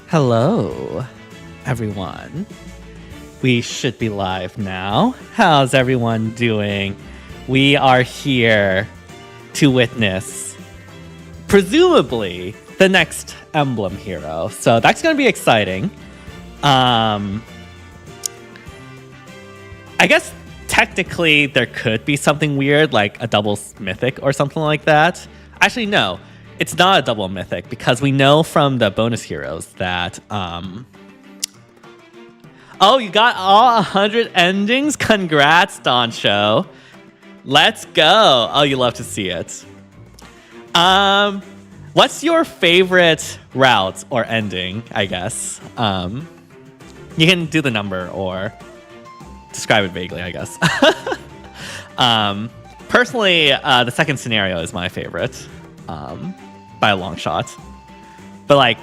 Hello, everyone. We should be live now. How's everyone doing? We are here to witness, presumably, the next Emblem hero. So that's going to be exciting. I guess technically there could be something weird, like a double mythic or something like that. Actually, no. It's not a double mythic because we know from the bonus heroes that oh, you got all 100 endings? Congrats, Doncho. Let's go. Oh, you love to see it. What's your favorite route or ending, I guess? You can do the number or describe it vaguely, I guess. Personally, the second scenario is my favorite. By a long shot. But like,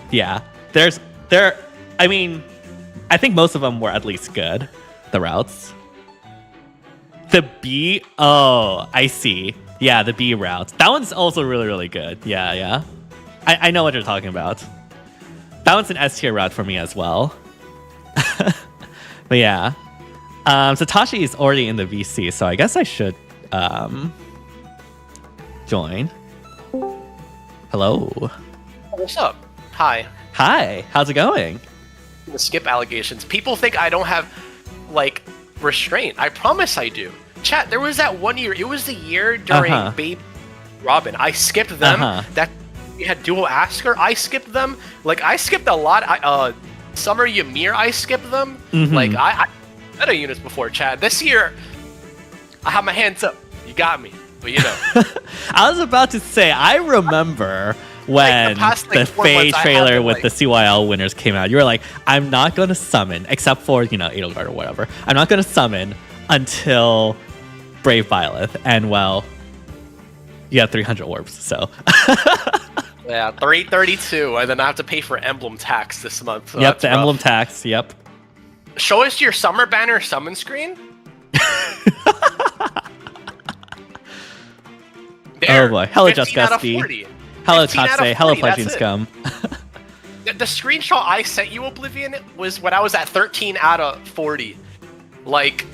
yeah, I mean, I think most of them were at least good, the routes. The B, oh, I see. Yeah, the B route. That one's also really, really good. Yeah. I know what you're talking about. That one's an S tier route for me as well. But yeah. Satoshi is already in the VC, so I guess I should join. Hello. What's up? Hi. Hi. How's it going? The skip allegations. People think I don't have, like, restraint. I promise I do. Chat, there was that one year. It was the year during Baby Robin. I skipped them. That we had dual Asker. I skipped them. Like, I skipped a lot. Summer Ymir, I skipped them. Like, I meta units before, chat. This year, I have my hands up. You got me. But you know. I was about to say, I remember when the FEH trailer with the CYL winners came out. You were like, I'm not going to summon, except for, Edelgard or whatever. I'm not going to summon until Brave Violet. And, well, you have 300 orbs, so. Yeah, 332. And then I have to pay for Emblem tax this month. So yep, the rough. Emblem tax, yep. Show us your Summer Banner summon screen. Oh boy. Hello, Just Gusty. Hello, Tatse. Hello, Pledging Scum. The screenshot I sent you, Oblivion, was when I was at 13 out of 40. Like,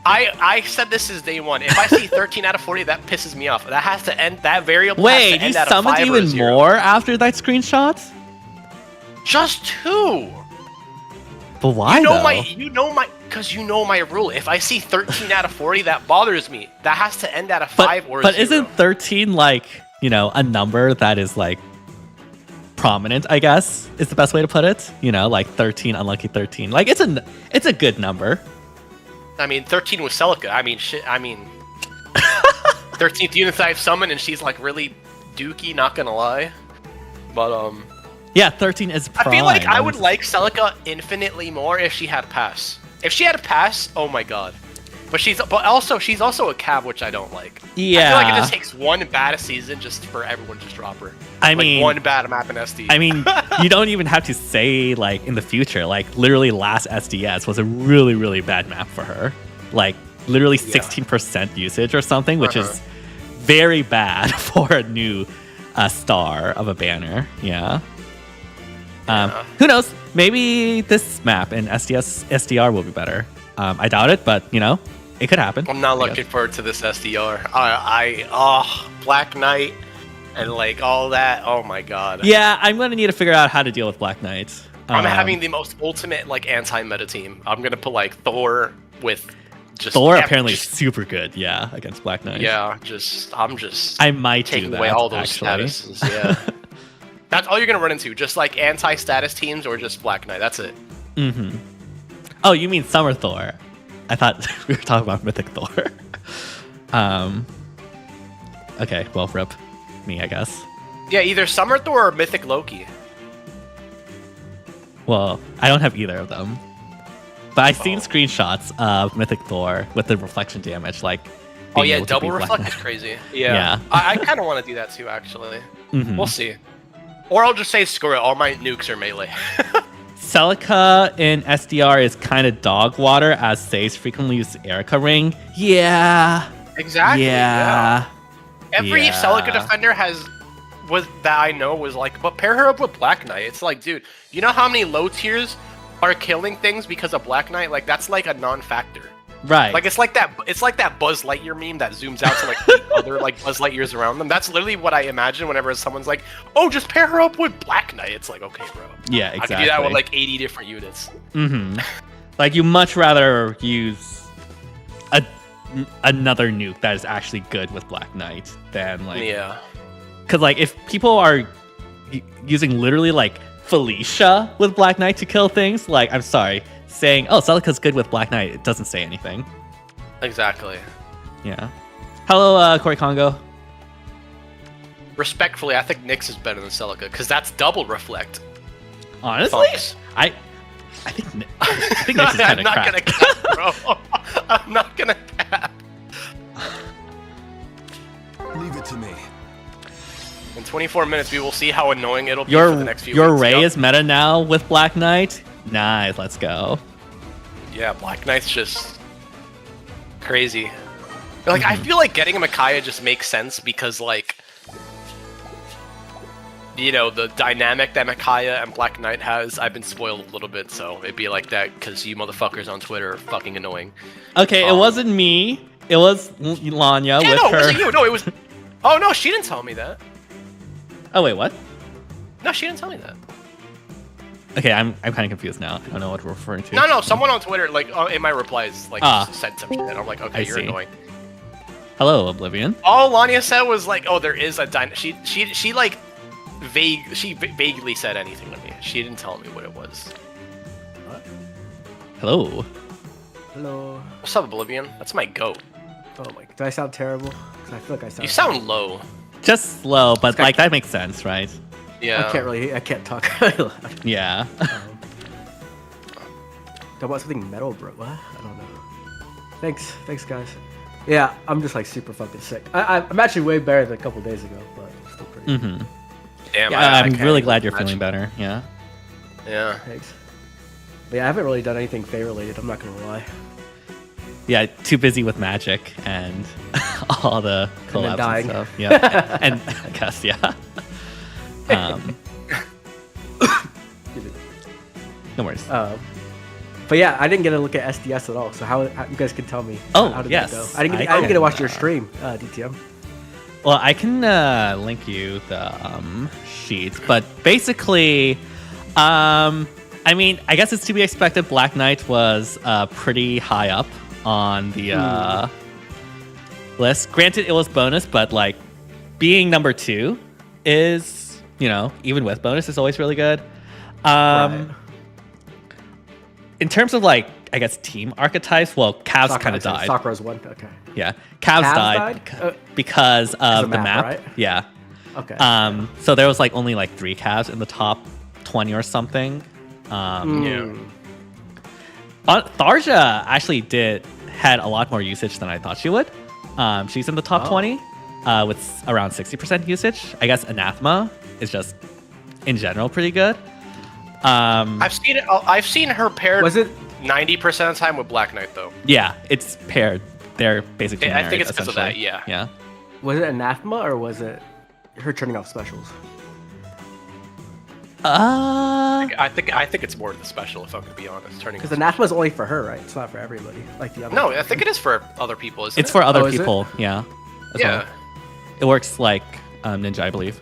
I said this is day one. If I see 13 out of 40, that pisses me off. That has to end. That variable has to end at a 5 or a 0. Wait, you summoned even more after that screenshot? Just 2. But why, because you know my rule. If I see 13 out of 40, that bothers me. That has to end at a 5 or a 0. But isn't 13 like, a number that is like prominent, I guess, is the best way to put it? Like 13, unlucky 13. Like it's a good number. I mean, 13 was Celica. I mean, 13th unit I've summoned and she's like really dookie, not gonna lie. But yeah, 13 is prime. I feel like I would like Celica infinitely more if she had pass. If she had a pass, oh my god. But she's also a cab, which I don't like. Yeah. I feel like it just takes one bad season just for everyone to drop her. I mean, one bad map in SD. I mean, you don't even have to say like in the future. Like literally, last SDS was a really, really bad map for her. Like literally 16% usage or something, which is very bad for a new star of a banner. Yeah. Who knows? Maybe this map in SDR will be better. I doubt it, but it could happen. I'm not looking forward to this SDR. Black Knight and like all that. Oh my god. Yeah, I'm gonna need to figure out how to deal with Black Knight. I'm having the most ultimate like anti-meta team. I'm gonna put like Thor with just Thor apparently is super good. Yeah, against Black Knight. Yeah, I might taking do that, away all those actually. statuses. Yeah. That's all you're gonna run into, just like anti-status teams or just Black Knight. That's it. Mm-hmm. Oh, you mean Summer Thor? I thought we were talking about Mythic Thor. Okay, well, rip me, I guess. Yeah, either Summer Thor or Mythic Loki. Well, I don't have either of them, but I've seen screenshots of Mythic Thor with the reflection damage, like. Oh yeah, double reflect is crazy. Yeah. I kind of want to do that too, actually. We'll see. Or I'll just say, screw it, all my nukes are melee. Celica in SDR is kind of dog water, as Saves frequently uses Erica Ring. Yeah. Exactly. Yeah. Every Celica defender has that I know was like, but pair her up with Black Knight. It's like, dude, you know how many low tiers are killing things because of Black Knight? Like that's like a non-factor. Right. Like it's like that Buzz Lightyear meme that zooms out to like 8 other like Buzz Lightyears around them. That's literally what I imagine whenever someone's like, "Oh, just pair her up with Black Knight." It's like, okay, bro. Yeah, exactly. I can do that with like 80 different units. Mm-hmm. Like you much rather use another nuke that is actually good with Black Knight than like because like if people are using literally like Felicia with Black Knight to kill things, like I'm sorry. Saying, oh, Celica's good with Black Knight, it doesn't say anything. Exactly. Yeah. Hello, Corey Congo. Respectfully, I think Nyx is better than Celica, because that's double reflect. Honestly? Funks. I think Nyx is kind of crap. I'm not gonna cap, bro. I'm not gonna cap. Leave it to me. In 24 minutes, we will see how annoying it'll be for the next few weeks. Your Ray is meta now with Black Knight? Nice, let's go. Yeah, Black Knight's just crazy. Like, I feel like getting a MICAIAH just makes sense because, like, you know, the dynamic that MICAIAH and Black Knight has, I've been spoiled a little bit, so it'd be like that because you motherfuckers on Twitter are fucking annoying. Okay, it wasn't me. It was Lanya with no, her. it wasn't you. No, it was... Oh, no, she didn't tell me that. Oh, wait, what? No, she didn't tell me that. Okay, I'm kind of confused now. I don't know what we're referring to. No, someone on Twitter, like, in my replies, like, said some shit, and I'm like, okay, you're annoying. Hello, Oblivion. All Lanya said was like, oh, there is a she like, vaguely said anything to me. She didn't tell me what it was. What? Hello. Hello. What's up, Oblivion? That's my goat. Oh my, do I sound terrible? 'Cause I feel like I sound... You sound low. Just slow, but like that makes sense, right? Yeah. I can't talk really loud. Yeah. I want something metal, bro. What? I don't know. Thanks, guys. Yeah, I'm just like super fucking sick. I'm actually way better than a couple days ago, but still pretty. Mm-hmm. Damn, yeah, I'm really glad you're feeling better. Yeah. Yeah. Thanks. But yeah, I haven't really done anything Fae related. I'm not gonna lie. Yeah, too busy with Magic and all the collabs and stuff. Yeah, and I guess no worries. But yeah, I didn't get a look at SDS at all. So how you guys can tell me? How did that go? I didn't get to watch your stream, DTM. Well, I can link you the sheets, but basically, I mean, I guess it's to be expected. Black Knight was pretty high up on the list. Granted, it was bonus, but like being number 2 is, you know, even with bonus, is always really good. Right. In terms of like, I guess team archetypes, well, Cavs kind of died. Sakura's one. Okay. Yeah, Cavs died because of the map. Right? Yeah. Okay. So there was like only like 3 Cavs in the top 20 or something. Yeah. Tharja actually had a lot more usage than I thought she would. She's in the top 20 with around 60% usage. I guess Anathema is just in general pretty good. I've seen her paired. Was it 90% of the time with Black Knight though? Yeah, it's paired. They're basically married, I think it's because of that. Yeah. Yeah. Was it Anathema or was it her turning off specials? I think it's more the special, if I'm gonna be honest. Because Anathema is only for her, right? It's not for everybody, like the other. No, I think it is for other people. Isn't it's for other Oh, is people. Yeah. as well. It works like Ninja, I believe.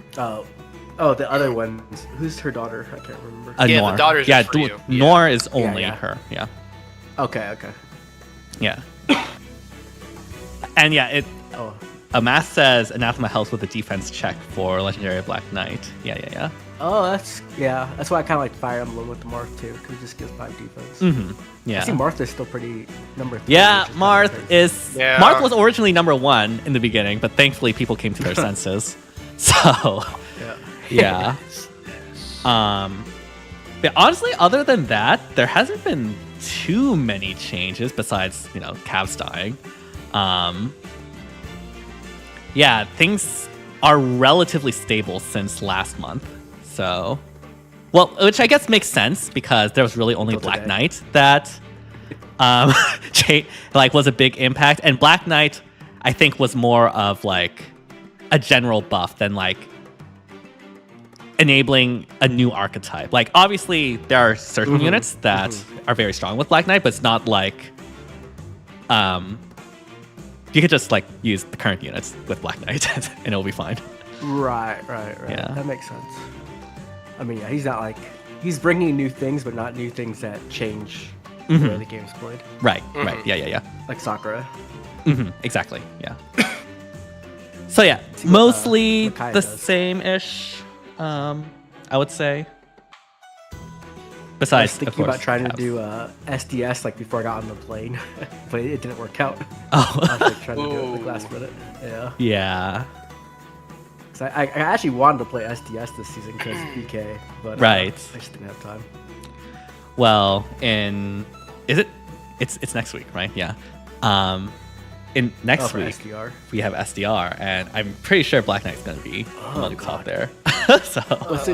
Oh, the other ones. Who's her daughter? I can't remember. Yeah, Noir. the daughter's just for you. Noir is only Yeah. her. Yeah. Okay. Yeah. And yeah, Oh. Math says Anathema helps with the defense check for Legendary Black Knight. Yeah. Oh, that's why I kind of like Fire Emblem with the Marth too, because it just gives 5 defense. Mm-hmm. Yeah. I see Marth is still pretty number 3. Yeah, which is Marth kinda crazy. is. Yeah. Marth was originally number 1 in the beginning, but thankfully people came to their senses. So, yeah. But honestly, other than that, there hasn't been too many changes besides, you know, Cavs dying. Yeah, things are relatively stable since last month. So, well, which I guess makes sense because there was really only Until Black today. Knight that was a big impact, and Black Knight I think was more of like a general buff than like enabling a new archetype. Like obviously there are certain units that are very strong with Black Knight, but it's not like you could just like use the current units with Black Knight and it'll be fine. Right. Yeah. That makes sense. I mean, yeah, he's not like he's bringing new things, but not new things that change the way the game's played. Right. Yeah. Like Sakura. Exactly. Yeah. So yeah, mostly MICAIAH the does. same-ish. I would say. I was Besides, of thinking course, about trying to Cavs. do SDS like before I got on the plane, but it didn't work out. Oh. I was like trying to do it like last minute. Yeah. Yeah. 'Cause I actually wanted to play SDS this season because BK, but Right. I just didn't have time. Well, it's next week, right? Yeah. In next for week SDR. we have SDR, and I'm pretty sure Black Knight's gonna be among the top God. there. So What's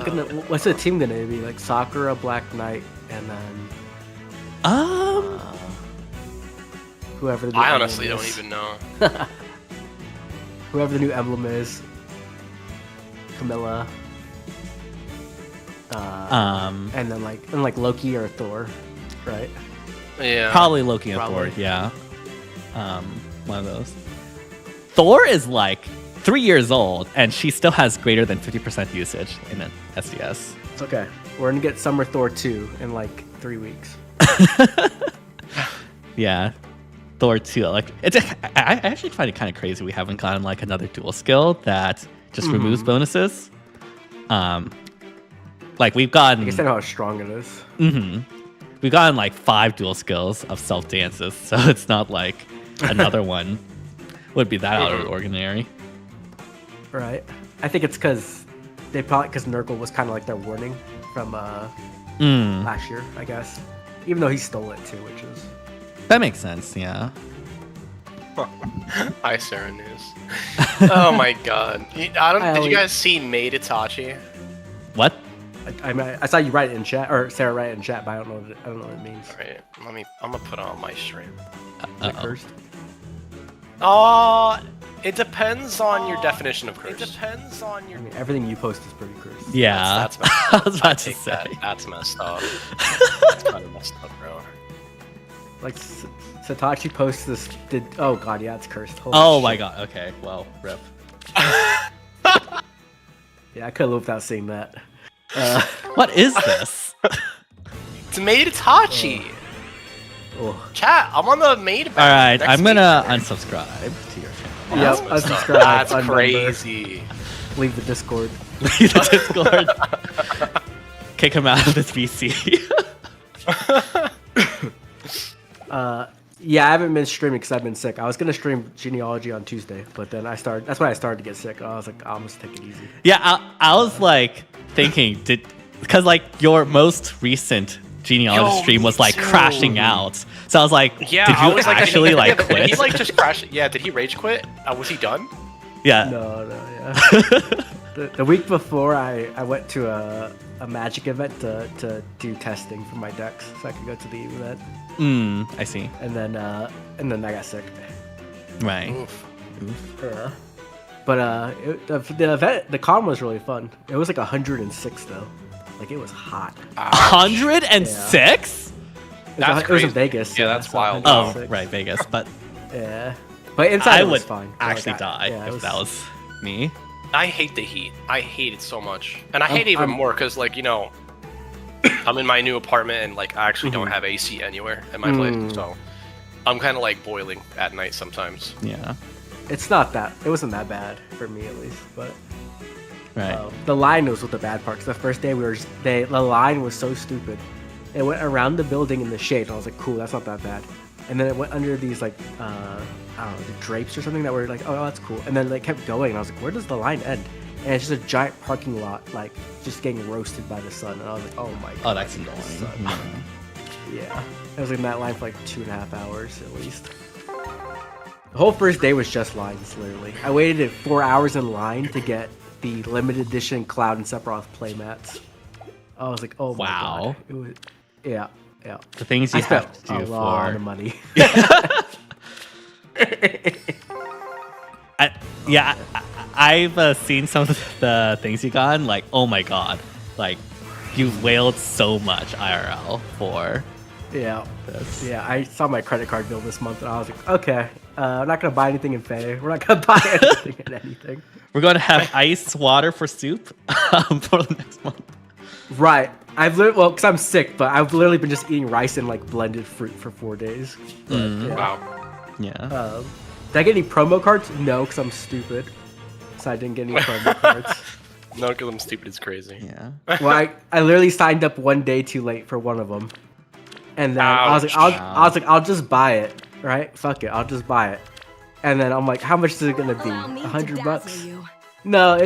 the team gonna be? Like Sakura, Black Knight, and then whoever the new I emblem honestly don't is. even know. Whoever the new emblem is. Camilla. And then like Loki or Thor, right? Yeah. probably Loki and Probably. Thor. Yeah. One of those. Thor is like 3 years old, and she still has greater than 50% usage in an SDS. It's okay. We're gonna get Summer Thor 2 in like 3 weeks. Yeah. Thor 2. Like I actually find it kind of crazy we haven't gotten like another dual skill that just removes bonuses. Like we've gotten I guess I know how strong it is. we've gotten like 5 dual skills of self dances, so it's not like another one would be that out of the ordinary. Right. I think it's because Nurgle was kind of like their warning from last year, I guess. Even though he stole it too, which is That makes sense, yeah. Hi, Sarah News. Oh my god. Did you guys see Maid Itachi? What? I saw you write it in chat, or Sarah write it in chat, but I don't know what it means. Right. I'm gonna put it on my stream. Is it cursed? It depends on your definition of curse. It depends on your. I mean, everything you post is pretty cursed. Yeah. That's messed I up. was about to Take say. that. That's messed up. That's kind of messed up, bro. Like Satoshi posts this. Oh god, yeah, it's cursed. Holy Oh my shit. god. Okay. Well, rip. Yeah, I could live without seeing that. What is this? It's Maid Itachi. Oh. Chat, I'm on the Maid. All right, next I'm week. gonna unsubscribe to your channel. Yep, That's messed up. unsubscribe, That's unmember, crazy. Leave the Discord. Leave the Discord. Kick him out of this VC. Yeah, I haven't been streaming because I've been sick. I was gonna stream genealogy on Tuesday, but then that's when I started to get sick. I was like, I'm just take it easy. Yeah, I was like thinking, because like your most recent genealogy stream was like crashing out. So I was like, Yeah, did I you was like, actually like Did quit? he like just crash? Yeah, did he rage quit? Was he done? Yeah. No, yeah. the week before, I went to a magic event to do testing for my decks, so I could go to the event, I see. and then I got sick. Right. Oof. Yeah. But the event, the con was really fun. It was like 106 though, like it was hot. 106? That's It was in crazy. Vegas. Yeah, that's so wild. Oh, 106. right, Vegas. But Yeah, but inside I it was would fine. actually Like, die yeah, it if that was me. I hate the heat. I hate it so much, and I hate it even I'm- more because, like, I'm in my new apartment and like I actually don't have AC anywhere in my place, so I'm kind of like boiling at night sometimes. Yeah. It's not that. It wasn't that bad for me at least, but Right. the line was what the bad part. 'Cause the first day the line was so stupid. It went around the building in the shade, and I was like, cool, that's not that bad. And then it went under these like I don't know, the drapes or something that were like, oh, that's cool. And then they kept going, and I was like, where does the line end? And it's just a giant parking lot, like just getting roasted by the sun. And I was like, oh my god. Oh, that's this annoying. sucks. Yeah, I was in that line for like 2.5 hours at least. The whole first day was just lines, literally. I waited 4 hours in line to get the limited edition Cloud and Sephiroth playmats. I was like, oh my Wow. god. It was, yeah. The things you I spent have to a do lot for. of money. I've seen some of the things you got. Like, oh my god, like you wailed so much IRL for Yeah. this. Yeah, I saw my credit card bill this month, and I was like, okay, I'm not gonna buy anything in FEH. We're not gonna buy anything in anything. We're going to have ice water for soup for the next month. Right. Well, because I'm sick, but I've literally been just eating rice and like blended fruit for 4 days. But, yeah. Wow. Yeah. Did I get any promo cards? No, because I'm stupid. So I didn't get any promo cards. No, because I'm stupid is crazy. Yeah. Well, I literally signed up 1 day too late for one of them, and then I was like, I'll just buy it, right? Fuck it, I'll just buy it. And then I'm like, how much is it gonna be? $100? No, it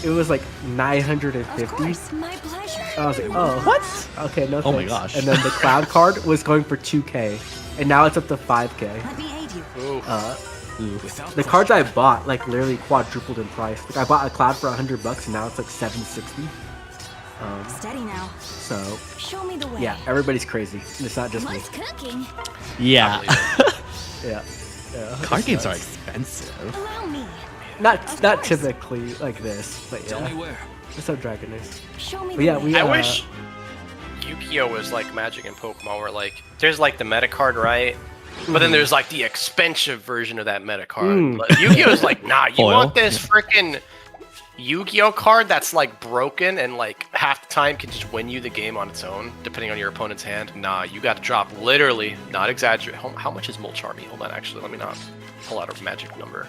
was like 950. My pleasure. I was like, oh, what? Okay, no thanks. Oh my gosh. And then the cloud card was going for 2K, and now it's up to 5K. Let me aid you. The cards I bought like literally quadrupled in price. Like I bought a cloud for $100 and now it's like 760. Steady now. So Show me the way. yeah, everybody's crazy. It's not just me. Nice cooking. Yeah. Yeah. Yeah. Card games are expensive. Allow me. Not course. typically like this, but Tell me yeah. where. It's so Dragon is. Show me But the yeah, way. we I wish Yu-Gi-Oh was like Magic and Pokemon, where like there's like the meta card, right? But then there's like the expensive version of that meta card. Like, Yu-Gi-Oh is like, nah, you Foil. want this freaking Yu-Gi-Oh card that's like broken and like half the time can just win you the game on its own, depending on your opponent's hand. Nah, you got to drop literally, not exaggerate. How much is Molcharmy? Hold on, actually, let me not pull out a magic number.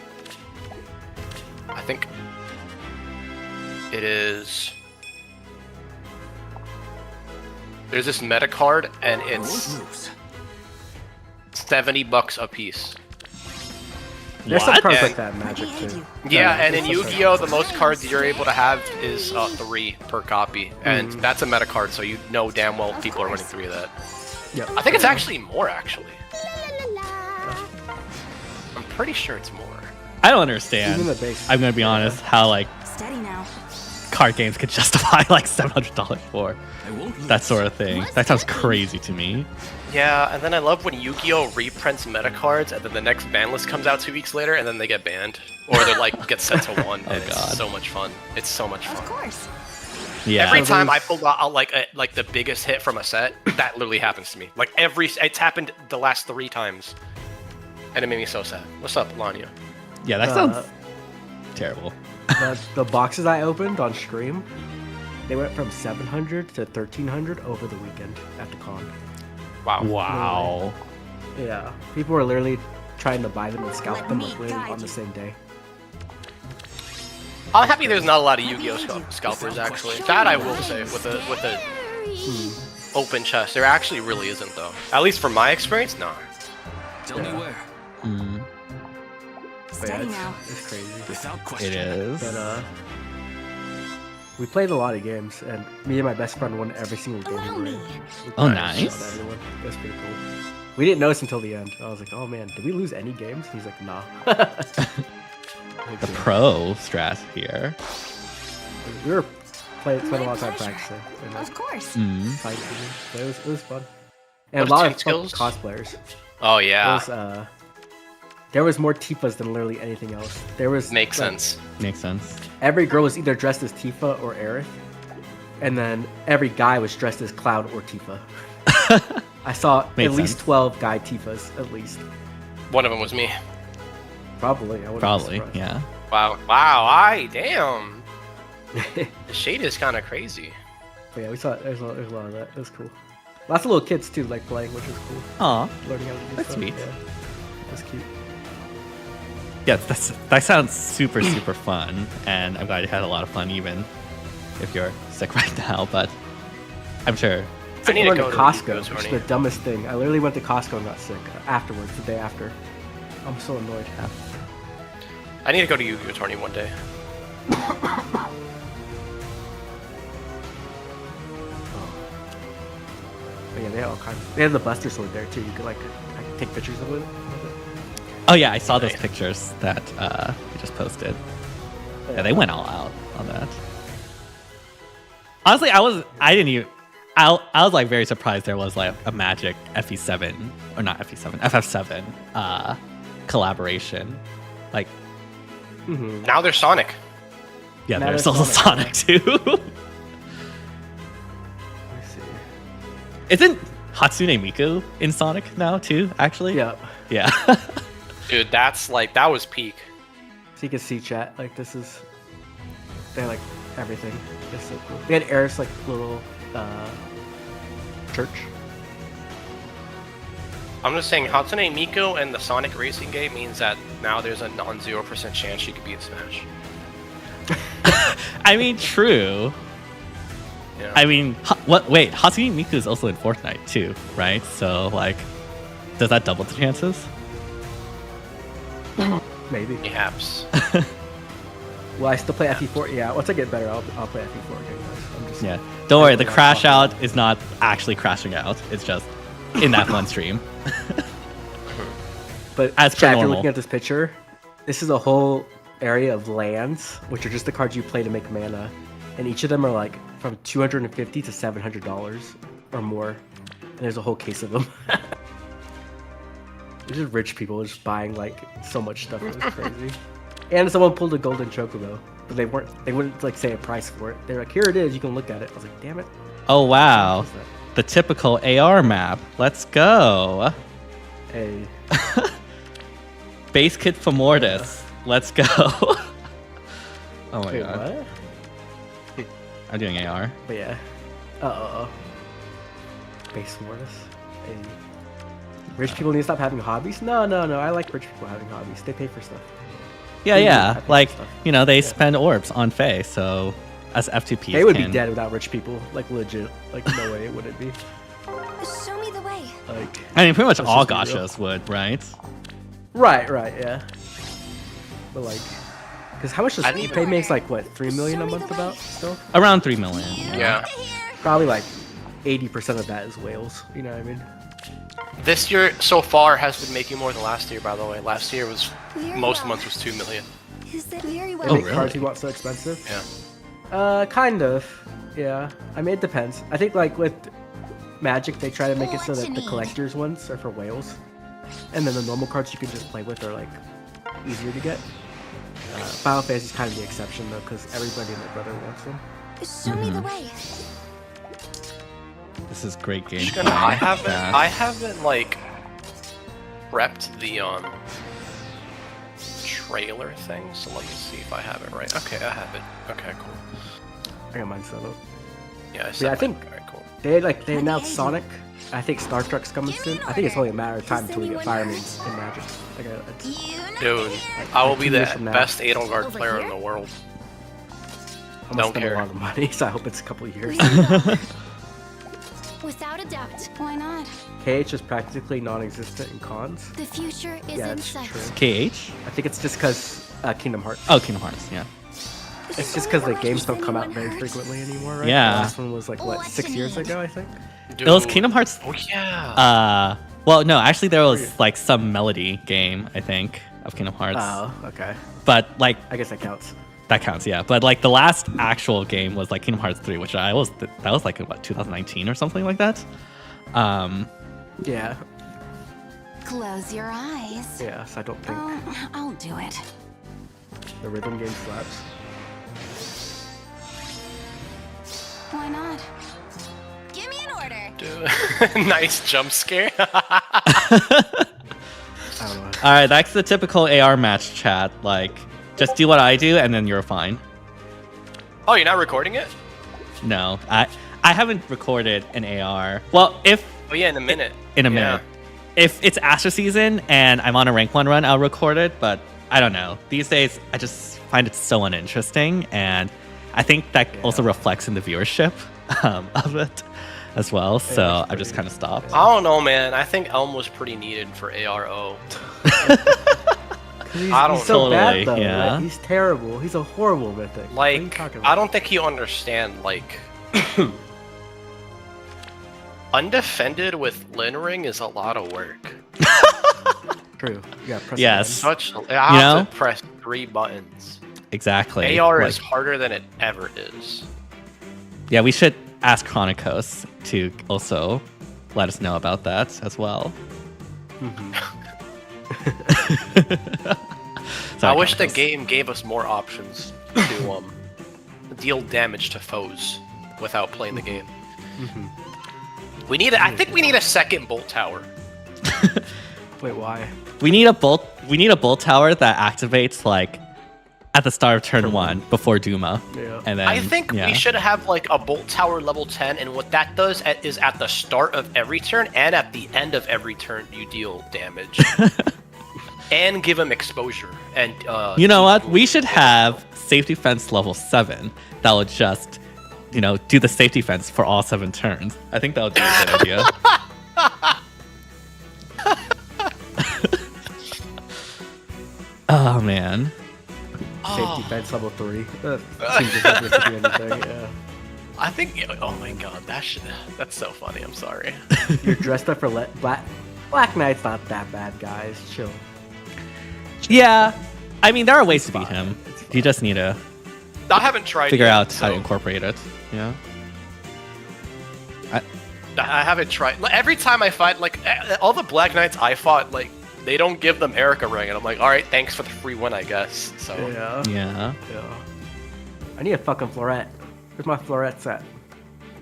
I think it is. There's this meta card and it's Moves. $70 a piece. There's some What? cards Yeah. like that in Magic too. Yeah, and in there's some Yu-Gi-Oh, cards. the most cards you're able to have is 3 per copy, and that's a meta card, so you know damn well people are winning 3 of that. Yep. I think it's actually more, actually. I'm pretty sure it's more. I don't understand. Even the base. I'm gonna be honest. How like Steady now. card games could justify like $700 for I won't lose. that sort of thing. That sounds crazy to me. Yeah, and then I love when Yu-Gi-Oh reprints meta cards, and then the next ban list comes out 2 weeks later, and then they get banned, or they're like get set to 1. Oh, and it's God. so much fun. It's so much Of fun. course. Yeah. Every So time I there's- pull out like the biggest hit from a set, that literally happens to me. Like it's happened the last 3 times, and it made me so sad. What's up, Lania? Yeah, that sounds terrible. The boxes I opened on stream, they went from 700 to 1300 over the weekend at the con. Wow. Wow. Yeah, people were literally trying to buy them and scalp Let them me like literally guide on the you. same day. I'm happy there's not a lot of Yu-Gi-Oh scalpers actually. That I will say with a open chest, there actually really isn't though. At least from my experience, no. Tell me where. Mm, But yeah, Steady now. it's crazy. Without question. it is. But we played a lot of games, and me and my best friend won every single game. Allow we were me. in. We Oh, showed nice. everyone. It was pretty cool. We didn't notice until the end. I was like, "Oh man, did we lose any games?" He's like, "Nah." The pro strat here. We were spent a My lot of time pleasure. practicing. And Of course. Mm. fighting. But it was fun. And What a lot team of skills? cosplayers. Oh yeah, There was more Tifas than literally anything else. There was makes like, sense. Makes sense. Every girl was either dressed as Tifa or Aerith, and then every guy was dressed as Cloud or Tifa. I saw Made at least sense. 12 guy Tifas, at least. One of them was me. Probably. I wouldn't be Probably. surprised. Yeah. Wow, damn. The shade is kind of crazy. But yeah, we saw there's a lot of that. It was cool. Lots of little kids too, like playing, which was cool. Aw. Learning how to do That's stuff. sweet. Yeah, that's cute. Yeah, that sounds super, super fun. And I'm glad you had a lot of fun, even if you're sick right now. But I'm sure. It's I like need to going go to to Costco, Yu-Gi-Oh which is tourney. the dumbest thing. I literally went to Costco and got sick afterwards, the day after. I'm so annoyed. I need to go to Yu-Gi-Oh tourney one day. But yeah, they had all kinds. They had the Buster Sword there too. You could like take pictures of it. Oh yeah, I saw those Nice. pictures that you just posted. Yeah, they went all out on that. Honestly, I was like very surprised there was like a Magic FE7 or not FE7 FF7 collaboration. Like Now there's Sonic. Yeah, Now there's there's also Sonic, Sonic too. Let me see. Isn't Hatsune Miku in Sonic now too? Actually. Yeah. Yeah. Dude, that's like, that was peak. So you can see chat. Like this is, they like everything. It's so cool. We had Eric's like little church. I'm just saying, Hatsune Miku and the Sonic racing game means that now there's a non-0% chance she could beat Smash. I mean, true. Yeah. I mean, wait, Hatsune Miku is also in Fortnite too, right? So like, does that double the chances? Maybe. Perhaps. Well, I still play FE4. Yeah, once I get better, I'll play FE4 again, guys. I'm just Yeah. Don't worry, the Yeah, crash awesome. out is not actually crashing out. It's just in that one stream. But As per chat, if you're normal. looking at this picture, this is a whole area of lands, which are just the cards you play to make mana, and each of them are like from $250 to $700 or more, and there's a whole case of them. There's just rich people just buying like so much stuff. It was crazy. And someone pulled a golden chocobo, but they wouldn't like say a price for it. They're like, here it is, you can look at it. I was like, damn it. Oh wow, What's that? the typical AR map. Let's go. Hey, Base kit for Mortis. Let's go. Oh my wait, god. what? I'm doing AR. But yeah. Base Mortis. Hey. Rich people need to stop having hobbies? No. I like rich people having hobbies. They pay for stuff. Yeah, They yeah. do, I Like, think, stuff. you know, they Yeah. spend orbs on Faye, so as F2P. They would be dead without rich people. Like, legit. Like, no way it wouldn't be. Show me the way. Like, I mean, pretty much Let's all just be real. gachas would, right? right, yeah. But, like, because how much does I didn't Pay even- makes, like, what, 3 million Show a me month the way. about still? Around 3 million. Yeah. Probably, like, 80% of that is whales. You know what I mean? This year so far has been making more than last year, by the way. Last year was, Very most well. months was 2 million. Is it very They well? make really? cards you want so expensive? Yeah. Kind of. Yeah. I mean, it depends. I think like with Magic, they try to make it so that the collector's ones are for whales, and then the normal cards you can just play with are like easier to get. Final Fantasy is kind of the exception though, because everybody and their brother wants them. Show me the way. This is great game. Just gonna- I haven't like prepped the trailer thing, so let me see if I have it right. Okay, I have it. Okay, cool. I got mine set up. Yeah, I Yeah, I set think- mine. Alright, cool. They announced Sonic. I think Star Trek's coming soon. I think it's only a matter of time until we get Firemans in Magic. Like Dude, I will be 2 the years from now. best Edelgard Over player in here? the world. I'm gonna Don't spend care. a lot of money, so I hope it's a couple of years. Without a doubt. Why not? KH is practically non-existent in cons. The future is Yeah, in it's sight. true. KH? I think it's just because Kingdom Hearts. Oh, Kingdom Hearts, yeah. It's just because the games don't come out very frequently anymore, right? Yeah. The last one was like, what, What 6 you years need? ago, I think? Dude. It was Kingdom Hearts. Oh yeah. Well, no, actually, there was like some melody game, I think, of Kingdom Hearts. Oh, okay. But like, I guess that counts. that counts, yeah. But like, the last actual game was like Kingdom Hearts 3, which that was like, what, 2019 or something like that? Yeah. Close your eyes. Yeah, so I don't think I'll do it. the rhythm game slaps. Why not? Give me an order. Dude. Nice jump scare. I don't know. All right, that's the typical AR match chat. Like, just do what I do, and then you're fine. Oh, you're not recording it? No, I haven't recorded an AR. Well, if Oh yeah, in a minute. in a Yeah. minute, if it's Astro season and I'm on a rank 1 run, I'll record it. But I don't know. These days, I just find it so uninteresting, and I think that also reflects in the viewership of it as well. So I've just kind of stopped. I don't know, man. I think Elm was pretty needed for ARO. He's, I don't he's so Totally, bad though. yeah. Like, he's terrible. He's a horrible mythic. What are you Like, talking I about? don't think you understand, like... Undefended with Lin Ring is a lot of work. True. Yeah. Press Yes. Such... I have know? to press 3 buttons. Exactly. AR Like, is harder than it ever is. yeah, we should ask Chronicos to also let us know about that as well. I wish the Chemicals. game gave us more options to deal damage to foes without playing the game. We need. I think we need a second bolt tower. Wait, why? We need a bolt. We need a bolt tower that activates like at the start of turn 1 before Duma. Yeah. And then I think we should have like a bolt tower level 10, and what that does is at the start of every turn and at the end of every turn you deal damage. And give him exposure. And you know what? We should have safety fence level 7 that would just, do the safety fence for all 7 turns. I think that would be a good idea. Oh man. Safety fence level 3. Seems ridiculous to do anything. Yeah. I think. Oh my god, that's so funny. I'm sorry. You're dressed up for Black Knight's not that bad, guys. Chill. Yeah. I mean, there are ways to beat him. You just need to I haven't tried. figure yet, out so how to incorporate it. Yeah. I haven't tried. Every time I fight, like all the Black Knights I fought, like they don't give them Erica ring, and I'm like, all right, thanks for the free win, I guess. So Yeah. I need a fucking floret. Where's my floret set?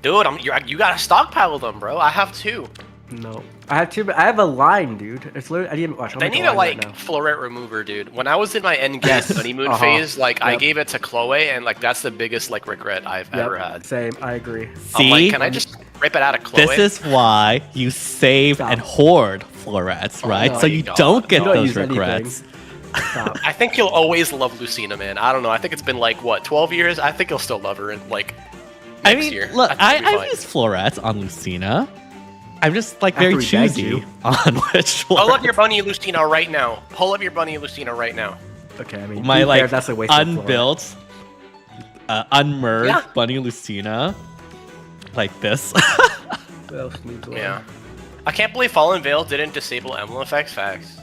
dude, you gotta stockpile them, bro. I have 2. No. I have 2, but I have a line, dude. It's literally. I didn't watch. They need a like floret remover, dude. When I was in my end game honeymoon phase, like I gave it to Chloe, and like that's the biggest like regret I've ever had. Same. I agree. See, I'm like, can I just rip it out of Chloe? this is why you save and hoard florets, right? my So you God. don't get You don't those use anything. regrets. Stop. I think he'll always love Lucina, man. I don't know. I think it's been like what 12 years. I think he'll still love her in like I next mean, year. look, think it'll be I've fine. used florets on Lucina. I'm just like After very we begged choosy you. on which floret. Pull up your bunny Lucina right now. Pull up your bunny Lucina right now. Okay, I mean, My to be like fair, that's a waste of floret. unbuilt, unmerged Yeah. bunny Lucina, like this. What else needs one? Yeah. I can't believe Fallen Veil didn't disable emblem effects. Facts.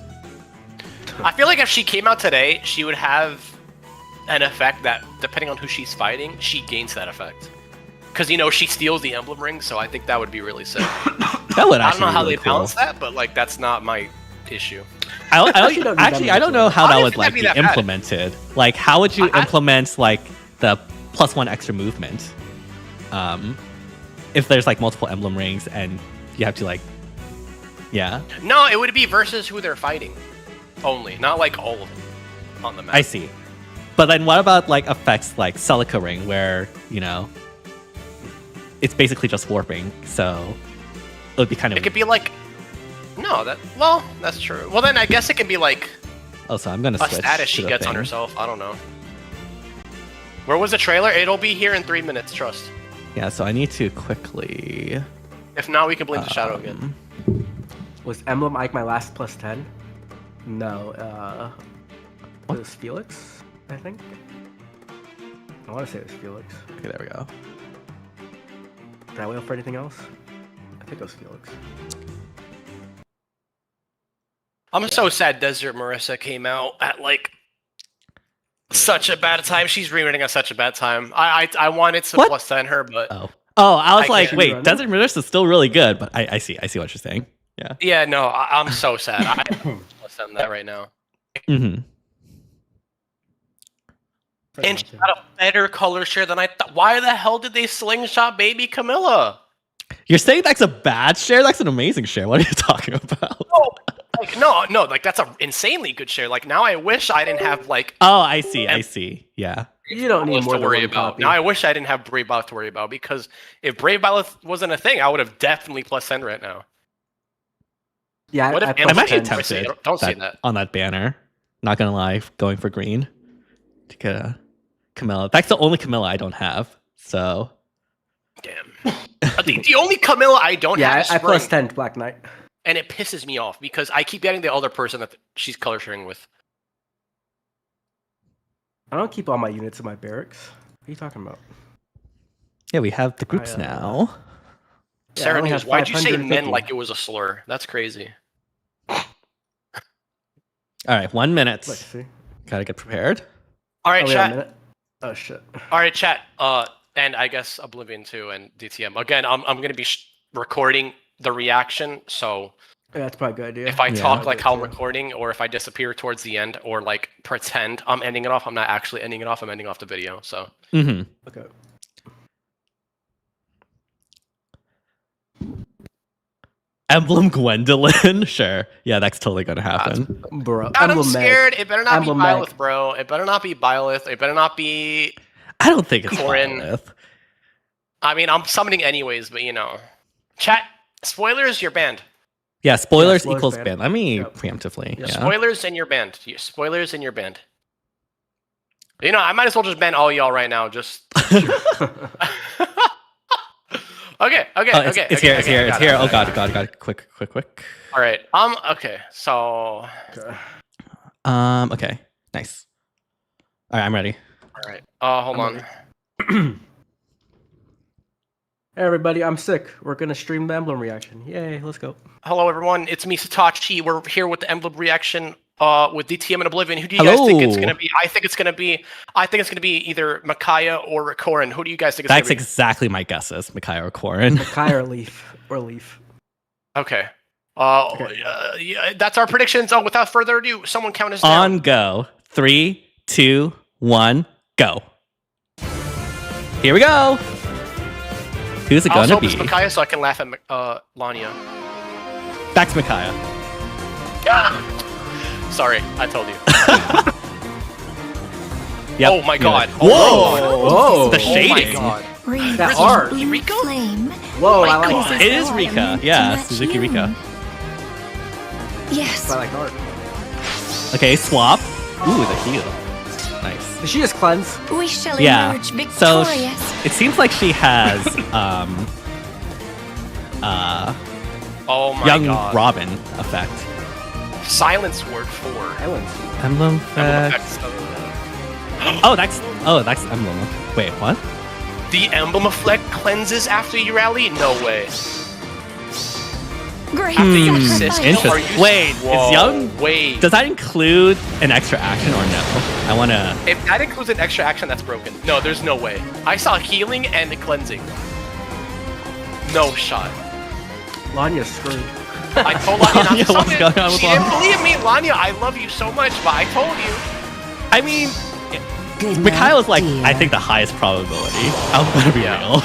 I feel like if she came out today, she would have an effect that, depending on who she's fighting, she gains that effect. Because, she steals the emblem ring, so I think that would be really sick. That would I actually don't know how be really they cool. balance that, but, like, that's not my issue. Actually, don't need Actually, that I don't much know how I that don't would think like that'd be be that bad. implemented. Like, how would you I- implement like the +1 extra movement? If there's like multiple emblem rings and you have to like, yeah, No, it would be versus who they're fighting. Only. Not, like, all of them on the map. I see. But then what about like effects like Celica Ring, where it's basically just warping, so it would be kind of. It could be, like... No, that's true. Well, then I guess it could be, like, Oh, so I'm gonna a switch status to she the gets on thing. herself. I don't know. Where was the trailer? It'll be here in 3 minutes, trust. Yeah, so I need to quickly. If not, we can blame the shadow again. Was Emblem Ike my last +10? No. It was Felix, I think. I want to say it was Felix. Okay, there we go. Did I wait for anything else? I think it was Felix. I'm so sad Desert Marissa came out at, like, such a bad time. She's rerunning at such a bad time. I wanted to What? +10 her, but... Oh, I was I like, can't wait, rerun it? Desert Mirrors is still really good, but I see what you're saying. Yeah. Yeah, no, I'm so sad. I +10 that right now. Mm-hmm. And she got a better color share than I thought. Why the hell did they slingshot baby Camilla? You're saying that's a bad share? That's an amazing share. What are you talking about? No, like that's an insanely good share. Like now, I wish I didn't have like Oh, I see. Yeah. You don't need Byleth more to than worry one about. copy. Now I wish I didn't have Brave Byleth to worry about, because if Brave Byleth wasn't a thing, I would have definitely +10 right now. Yeah, What if I I'm actually +10. tempted Don't say that. on that banner. Not gonna lie, going for green to get a Camilla. That's the only Camilla I don't have. So Damn. The only Camilla I don't Yeah, have is I Spring, +10 Black Knight. and it pisses me off because I keep getting the other person that she's color sharing with. I don't keep all my units in my barracks. What are you talking about? yeah, we have the groups now. Yeah, I Sarah only News, have why'd you say 550. men like it was a slur? That's crazy. All right, 1 minute. Let's see. Gotta get prepared. All right, Oh, wait a chat. minute. Oh shit. All right, chat. And I guess Oblivion too, and DTM. Again, I'm gonna be recording the reaction, so That's probably a good idea. If I talk like how I'm too. recording, or if I disappear towards the end, or like pretend I'm ending it off, I'm not actually ending it off. I'm ending off the video. So Mm-hmm. Okay. Emblem Gwendolyn? Sure. Yeah, that's totally gonna happen. Bro, God, I'm Emblem Meg. scared. It better not Emblem be Meg. Byleth, bro. It better not be Byleth. It better not be. I don't think it's Corin. Byleth. I mean, I'm summoning anyways, but you know. Chat. Spoilers, you're banned. Yeah, spoilers spoilers equals banned. ban. Let me Yep. preemptively. Yep. Yeah. Spoilers and you're banned. Spoilers and you're banned. You know, I might as well just ban all y'all right now. Just. Okay. Oh, it's here. It's here. Oh God. god. Quick. All right. Okay. So. Okay. Nice. All right, I'm ready. All right. Hold on. Hey everybody, I'm sick. We're gonna stream the Emblem reaction. Yay, let's go. Hello, everyone. It's me, Satachi. We're here with the Emblem reaction. With DTM and Oblivion. Who do you guys think it's gonna be? I think it's gonna be either MICAIAH or Corin. Who do you guys think it's That's gonna be? exactly my guesses. MICAIAH or Corin. MICAIAH or Leaf. Okay. Yeah, that's our predictions. Oh, without further ado, someone count us down. On go. 3, 2, 1, go. Here we go. Who's it I also gonna hope be? it's MICAIAH so I can laugh at Lanya. Back to MICAIAH. Sorry, I told you. Yep. Oh my god. Whoa! Whoa. The Oh my shading. god. That art. Rika? Flame. Whoa, my I like God. that. It is Rika. Yeah, Suzuki Rika. Yes. I like art. Okay, swap. Ooh, the heal. Nice. Did she just cleanse? We shall Yeah. emerge So victorious. it seems like she has Oh my young god. Robin effect. Silence word 4. Islands. Emblem Emblem effect. effects. Oh, that's Emblem. Wait, what? The emblem effect cleanses after you rally? No way. Great After you sacrifice. assist? Interesting. Are you- Wait, is Whoa, young? Wait. Does that include an extra action or no? I wanna. If that includes an extra action, that's broken. No, there's no way. I saw healing and cleansing. No shot. Lanya's screwed. I told Lanya not Lanya, to what's summon. going on with She didn't believe me. Lanya, I love you so much, but I told you. I mean, Good MICAIAH was like, night, I dear. think the highest probability. I'm gonna be real.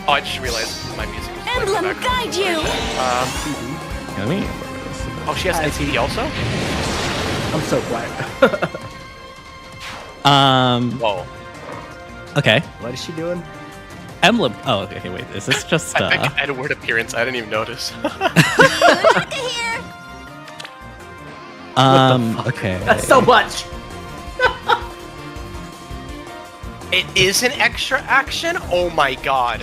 Oh, I just realized my music was playing Emblem in the guide you. I mean, Oh, she has NCD also? I'm so quiet. Whoa. Okay. What is she doing? Emblem. Oh, okay. Wait, is this just? I think Edward appearance. I didn't even notice. Look here. Okay. That's so much. It is an extra action? Oh my god.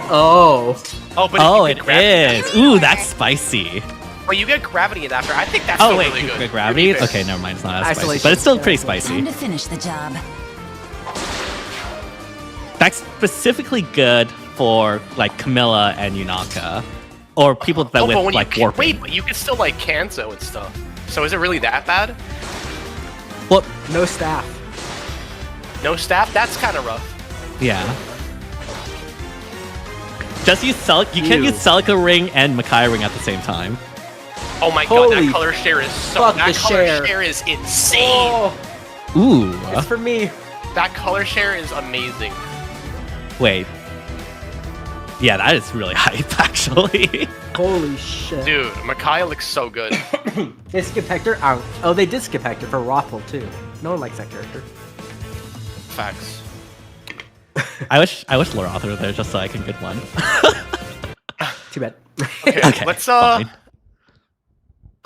Oh. Oh, but Oh, you it get gravity. is. Ooh, that's spicy. Well, you get gravity in after. I think that's Oh still wait, really good. gravity. You're Okay, never mind. It's not as spicy, Isolation. but it's still Yeah. pretty Time spicy. to finish the job. That's specifically good for like Camilla and Yunaka, or people that Oh, but with when like you warping. wait, but you can still like Kanzo and stuff. So is it really that bad? Well, No staff. No staff? That's kind of rough. yeah. Just use you can't Ew. use Celica ring and MICAIAH ring at the same time. Oh my god, Holy that color share is so. fuck That the color share. share is insane. Oh, Ooh. it's for me. That color share is amazing. Wait. Yeah, that is really hype, actually. Holy shit. Dude, MICAIAH looks so good. They skip Hector? Oh, they did skip Hector for Rothwell too. No one likes that character. Facts. I wish Lorath were there just so I can get one. Too bad. Okay, Okay, let's fine.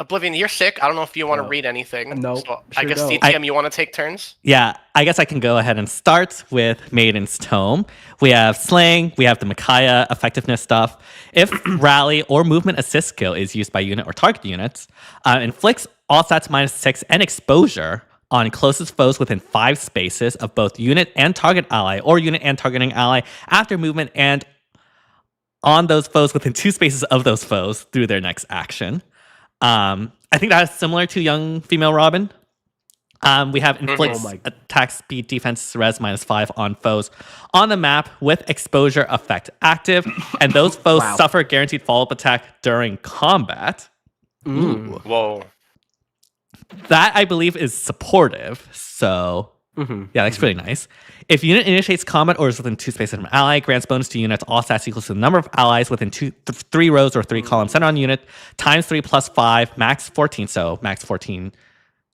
Oblivion, you're sick. I don't know if you want to No. read anything. No, So I sure guess don't. DTM, you want to take turns? Yeah, I guess I can go ahead and start with Maiden's Tome. We have Slaying, we have the MICAIAH effectiveness stuff. If Rally or Movement Assist skill is used by unit or target units, inflicts all stats -6 and exposure on closest foes within 5 spaces of both unit and target ally or unit and targeting ally after movement and on those foes within 2 spaces of those foes through their next action. I think that is similar to Young Female Robin. We have inflicts Oh my- attack speed defense res -5 on foes on the map with exposure effect active, and those foes Wow. suffer guaranteed follow-up attack during combat. Whoa. That I believe is supportive. So yeah, that's pretty nice. If unit initiates combat or is within 2 spaces from an ally, grants bonus to units all stats equals to the number of allies within 3 rows or 3 columns centered on unit times 3 plus 5, max 14. So max 14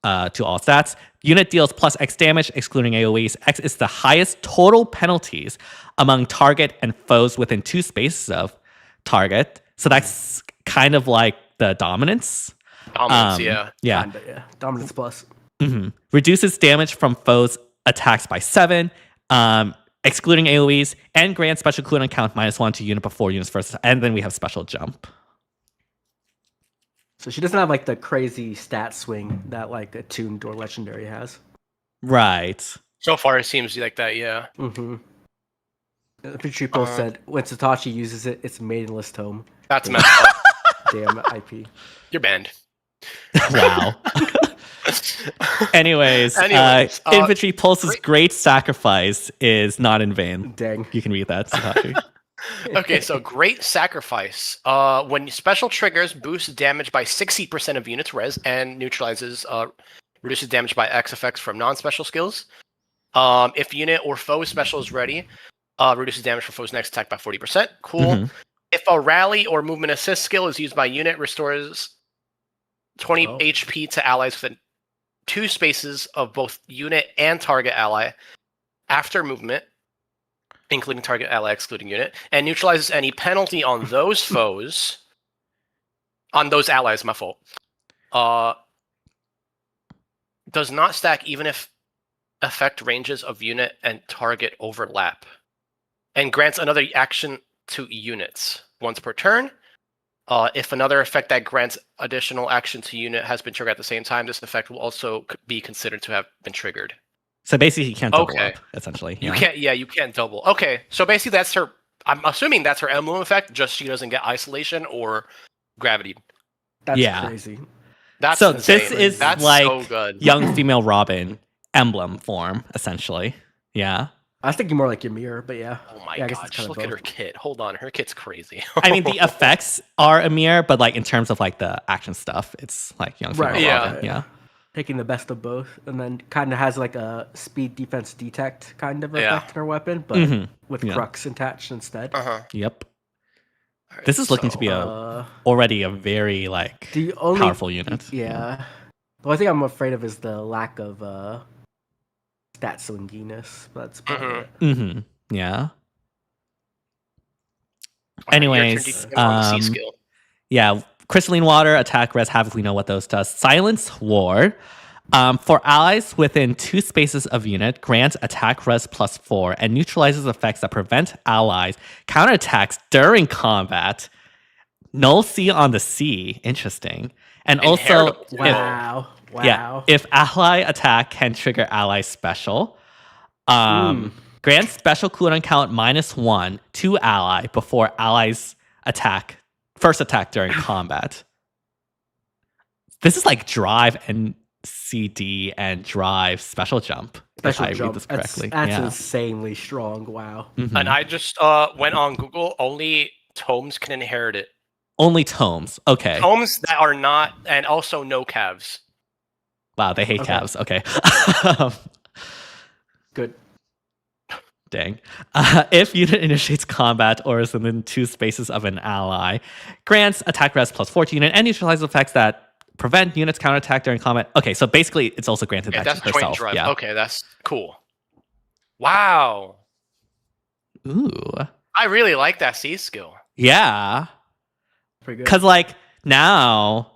to all stats. Unit deals plus X damage, excluding AoEs. X is the highest total penalties among target and foes within 2 spaces of target. So that's kind of like the dominance. Dominance, yeah. Yeah. Kinda, yeah. Dominance plus. Reduces damage from foes' attacks by 7, excluding AoEs, and grants special cooldown count -1 to unit before units first. And then we have special jump. So she doesn't have like the crazy stat swing that like attuned or legendary has. Right. So far, it seems like that, yeah. Mm-hmm. Infantry Post said when Satoshi uses it, it's maidenless tome. That's messed up. Damn IP. You're banned. Wow. Anyways, Infantry Pulse's great sacrifice is not in vain. Dang. You can read that, Satoshi. Okay, so Great Sacrifice. When special triggers, boosts damage by 60% of units res and neutralizes, reduces damage by X effects from non-special skills. If unit or foe special is ready, reduces damage for foe's next attack by 40%. Cool. If a rally or movement assist skill is used by unit, restores 20 HP to allies within 2 spaces of both unit and target ally after movement, including target ally excluding unit, and neutralizes any penalty on those foes, on those allies, my fault. Does not stack even if effect ranges of unit and target overlap, and grants another action to units once per turn. If another effect that grants additional action to unit has been triggered at the same time, this effect will also be considered to have been triggered. So basically, you can't double up, essentially. You can't. Yeah, you can't double. Okay, so basically, that's her. I'm assuming that's her emblem effect. Just she doesn't get isolation or gravity. That's crazy. That's so insane. This is that's like so good. young female Robin emblem form, essentially. Yeah. I was thinking more like Ymir, but yeah. Oh my I guess god! it's Just kind of look at both. her kit. Hold on, her kit's crazy. I mean, the effects are a mirror, but like in terms of like the action stuff, it's like young female Right, Robin. Yeah. Taking the best of both, and then kind of has like a speed defense detect kind of effect in her weapon, but with crux attached instead. Yep. This is looking to be already a very like powerful unit. Yeah. The only thing I'm afraid of is the lack of stat swinginess. But that's about it. Yeah. Your Anyways, turn to on the C skill. yeah, crystalline water, attack, res, havoc. We know what those does. Silence ward. For allies within 2 spaces of unit, grants attack res +4 and neutralizes effects that prevent allies counterattacks during combat. Null C on the C. Interesting. And also, Wow. yeah, if ally attack can trigger ally special. Grant special cooldown count -1 to ally before allies first attack during combat. This is like drive and CD and drive special jump. Special if I jump. read this correctly. That's yeah. insanely strong. Wow. And I just went on Google. Only tomes can inherit it. Only tomes. Okay. Tomes that are not, and also no calves. Wow, they hate calves. Okay. Good. Dang. If unit initiates combat or is within 2 spaces of an ally, grants attack res +4 to unit and neutralizes effects that prevent units counterattack during combat. Okay, so basically it's also granted back That's to herself. drive. Yeah. Okay, that's cool. Wow. Ooh. I really like that C skill. Yeah. Pretty good. Because like now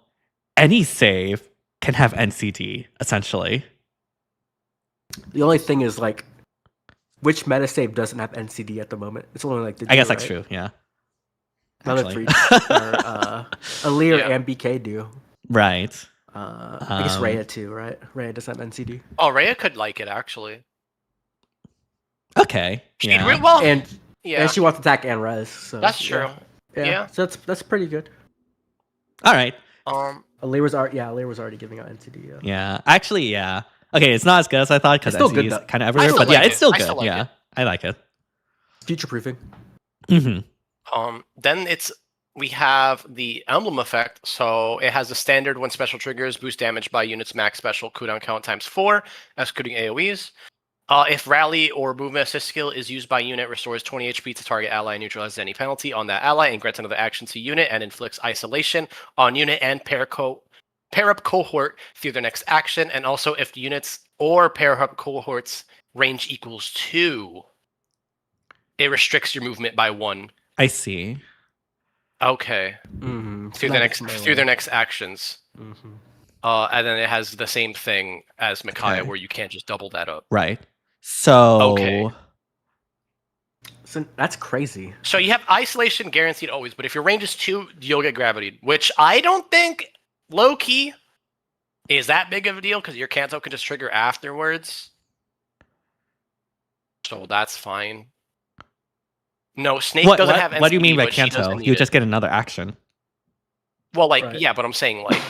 any save can have NCD, essentially. The only thing is like, which meta save doesn't have NCD at the moment? It's only like the I guess duo, that's true, yeah. Another Actually. 3 Alir and BK do. Right. I guess Rhea too, right? Rhea doesn't have NCD. Oh, Rhea could like it actually. Okay. Yeah. Well, And yeah, and she wants attack and res. So that's true. Yeah. So that's pretty good. All right. Alir was already giving out NCD. Yeah. Actually, yeah. Okay, it's not as good as I thought because It's still it's good, used though. kind of I everywhere. still But yeah, like it's it. still I good. still like Yeah, it. I like it. Future proofing. Then we have the Emblem effect. So it has a standard when special triggers boost damage by units max special cooldown count times 4, excluding AoEs. If rally or movement assist skill is used by unit, restores 20 HP to target ally and neutralizes any penalty on that ally and grants another action to unit and inflicts isolation on unit and pair up cohort through their next action. And also if units or pair up cohorts range equals 2, it restricts your movement by 1. I see. Okay. Mm-hmm. Through their next actions. Mm-hmm. And then it has the same thing as MICAIAH, Okay. where you can't just double that up. Right. So. Okay. So that's crazy. So you have isolation guaranteed always, but if your range is 2, you'll get gravity, which I don't think low key is that big of a deal because your cancel can just trigger afterwards. So that's fine. No, Snake doesn't have NCD, what do you mean by but she doesn't Kanto? need You it. just get another action. Well, like, Right. yeah, but I'm saying, like,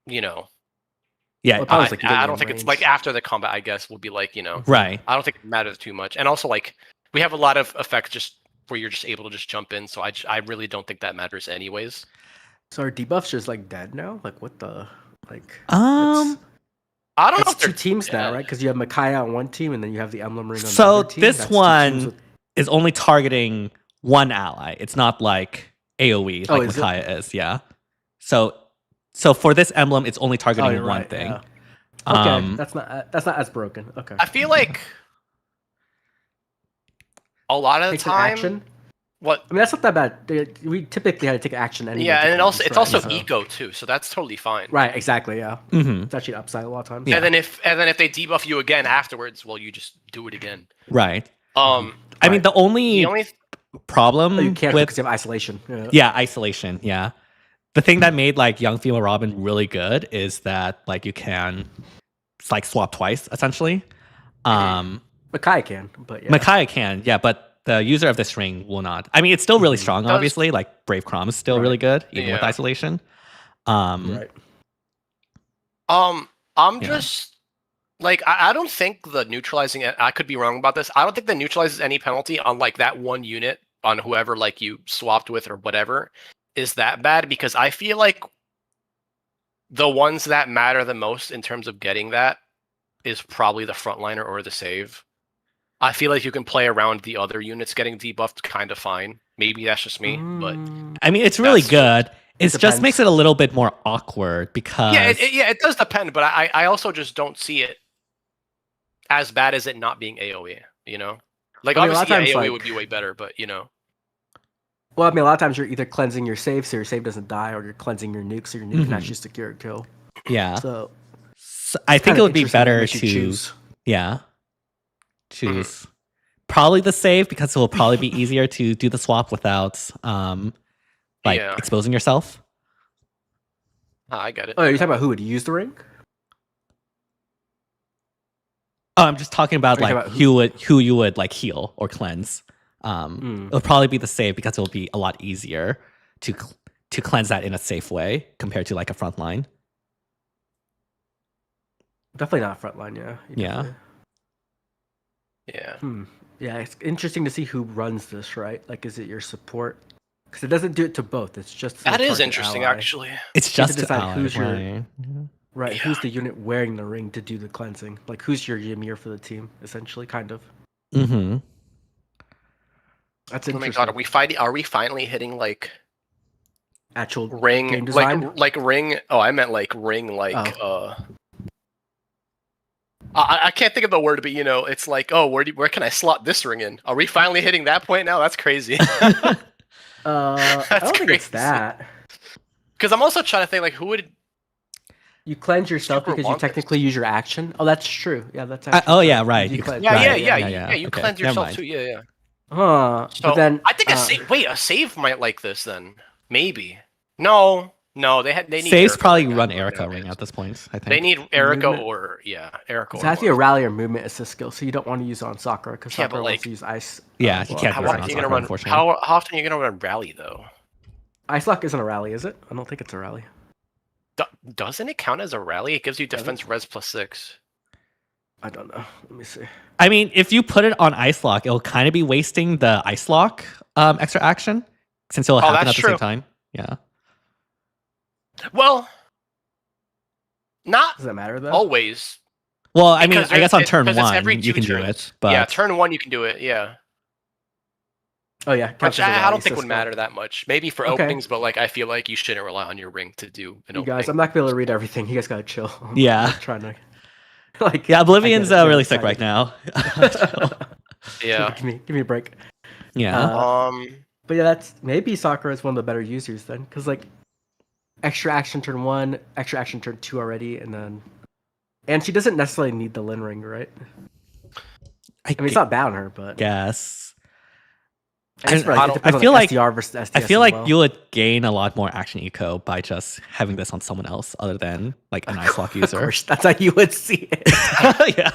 you know, Yeah. Well, probably it's like you I get don't in think it's range. like after the combat, I guess, will be like, you know, Right. I don't think it matters too much. And also, like, we have a lot of effects just where you're just able to just jump in, so I really don't think that matters anyways. So are debuffs just like dead now? Like what the like? I don't know That's if they're two teams now, dead. right? Because you have MICAIAH on one team, and then you have the Emblem Ring on the So other team. this That's two teams one is only targeting one ally. It's not like AoE Oh, like is it? MICAIAH is. Yeah. So for this emblem, it's only targeting you're one right, thing. yeah. Okay, Um, that's not as broken. Okay. I feel like a lot of the Takes an time, action. what? I mean, that's not that bad. We typically had to take action anyway. Yeah, to and also cleanse, it's right? also So- eco too, so that's totally fine. Right, exactly. Yeah, mhm. it's actually an upside a lot of times. Yeah. And then if they debuff you again afterwards, well, you just do it again. Right. I mean, Right. the only, The only problem Oh, you can't with because you have isolation. yeah, isolation. Yeah. The thing that made like Young Female Robin really good is that like you can like swap twice essentially. MICAIAH can, but yeah. MICAIAH can, yeah, but the user of this ring will not. I mean, it's still really strong, Does- obviously. Like Brave Crom is still Right. really good, even with Yeah. isolation. Right. I'm Yeah. just like I don't think the neutralizing. I could be wrong about this. I don't think that neutralizes any penalty on like that one unit on whoever like you swapped with or whatever is that bad because I feel like the ones that matter the most in terms of getting that is probably the frontliner or the save. I feel like you can play around the other units getting debuffed kind of fine. Maybe that's just me, but I mean, it's really That's- good. It just depends. makes it a little bit more awkward because yeah, it does depend. But I also just don't see it as bad as it not being AOE. You know, like I mean, a lot of obviously times, AOE like- would be way better, but you know, Well, I mean, a lot of times you're either cleansing your save so your save doesn't die, or you're cleansing your nuke so your nuke can actually secure a kill. yeah. So I think kinda it would be interesting what better makes you to choose. yeah choose probably the save because it will probably be easier to do the swap without like Yeah. exposing yourself. I get it. Oh, you're talking about who would use the ring? Oh, I'm just talking about Are you like talking about who you would like heal or cleanse. It'll probably be the save because it'll be a lot easier to cleanse that in a safe way compared to like a front line. Definitely not frontline. Yeah. You Yeah. definitely- Yeah. Yeah, it's interesting to see who runs this, right? Like, is it your support? Because it doesn't do it to both. It's just to the That is target interesting, ally. actually. It's You have just to decide ally, who's your- right. Right. Yeah. Who's the unit wearing the ring to do the cleansing? Like, who's your Ymir for the team? Essentially, kind of. Mm-hmm. That's Oh my interesting. god, are we finally hitting like Actual ring game design. like ring? Oh, I meant like ring I can't think of the word, but you know, it's like, oh, where can I slot this ring in? Are we finally hitting that point now? That's crazy. I That's don't think it's crazy. that. Because I'm also trying to think like who would. You cleanse yourself Super because you want this. technically use your action. Oh, that's true. Yeah, that's actually Oh true. yeah, right. You You cleanse- Yeah, right, yeah. You Okay, cleanse never yourself mind. too. Yeah. Huh. So But then I think a save might like this then. Maybe. No, they need. Saves Erica probably ring run out. Erica ring at this point. I think They need Erica Movement. or Erica. it Or has to be a Mars. rally or movement assist skill, so you don't want to use it on Sakura because Yeah, Sakura but, wants like- to use ice. Yeah, he can't How use it often on are you gonna Sakura, run? unfortunately. How often are you gonna run rally though? Ice lock isn't a rally, is it? I don't think it's a rally. Doesn't it count as a rally? It gives you defense res +6. I don't know. Let me see. I mean, if you put it on Ice Lock, it'll kind of be wasting the Ice Lock extra action since it'll happen at that's the true. same time. Yeah. Well, not Does that matter though? always. Well, I mean, Because I guess on turn because it's one every you two can do turns. it, but Yeah, turn 1 you can do it. Yeah, Oh yeah. which counts as a I rally don't think would system. matter that much. Maybe for Okay. openings, but like I feel like you shouldn't rely on your ring to do an You opening. guys, I'm not gonna be able to read everything. You guys gotta chill. I'm Yeah. not trying to. Like, yeah, Oblivion's I get it. really Get sick right excited. now. Yeah. give me a break. yeah. But yeah, that's maybe Sakura is one of the better users then, because like extra action turn 1, extra action turn 2 already, and she doesn't necessarily need the Lin Ring, right? I mean, it's not bad on her, but guess. I guess I it depends on feel like SDR versus SDS I feel as like well. you would gain a lot more action eco by just having this on someone else other than like an Ice Lock Of user. course, that's how you would see it. yeah.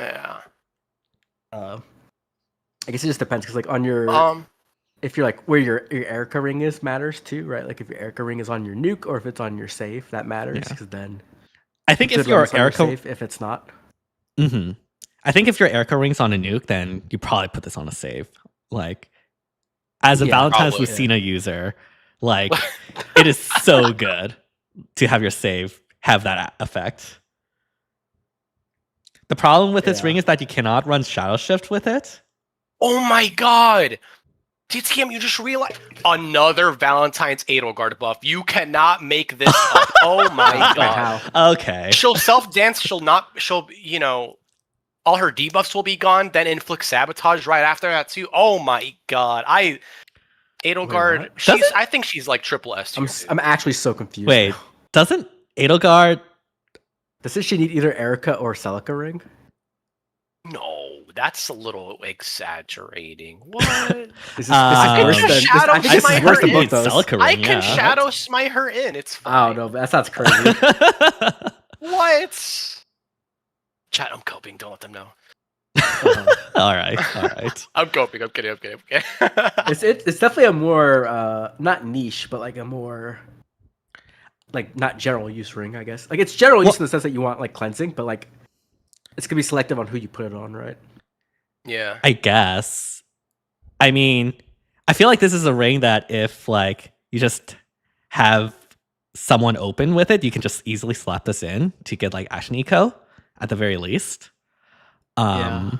Yeah. I guess it just depends because like on your if you're like where your Erica ring is matters too, right? Like if your Erica ring is on your nuke or if it's on your safe, that matters Yeah. because then I think you if could run your this on your Erica safe, if it's not. Mm-hmm. I think if your Erica ring's on a nuke, then you probably put this on a save. Like, as a Yeah, Valentine's probably, Lucina user, like, it is so good to have your save have that effect. The problem with this Yeah. ring is that you cannot run Shadow Shift with it. Oh my god! TTM, you just realized another Valentine's Edelgard buff. You cannot make this up. Oh my god. How? Okay. She'll self-dance, she'll, you know, all her debuffs will be gone, then inflict sabotage right after that too. Oh my god. Edelgard, what? I think she's like triple S tier. I'm actually so confused. Wait, now. doesn't Edelgard... Doesn't she need either Erica or Celica ring? No, that's a little exaggerating. What? This is I worse can than shadow I think this smite is worse her than in. both those. Celica I ring, can yeah. shadow smite her in. It's Oh fine. no, that sounds crazy. What? Chat, I'm coping. Don't let them know. all right. I'm coping. I'm kidding. It's definitely a more not niche, but like a more like not general use ring, I guess. Like it's general use in the sense that you want like cleansing, but like it's gonna be selective on who you put it on, right? Yeah. I guess. I mean, I feel like this is a ring that if like you just have someone open with it, you can just easily slap this in to get like Action Eco at the very least. Yeah.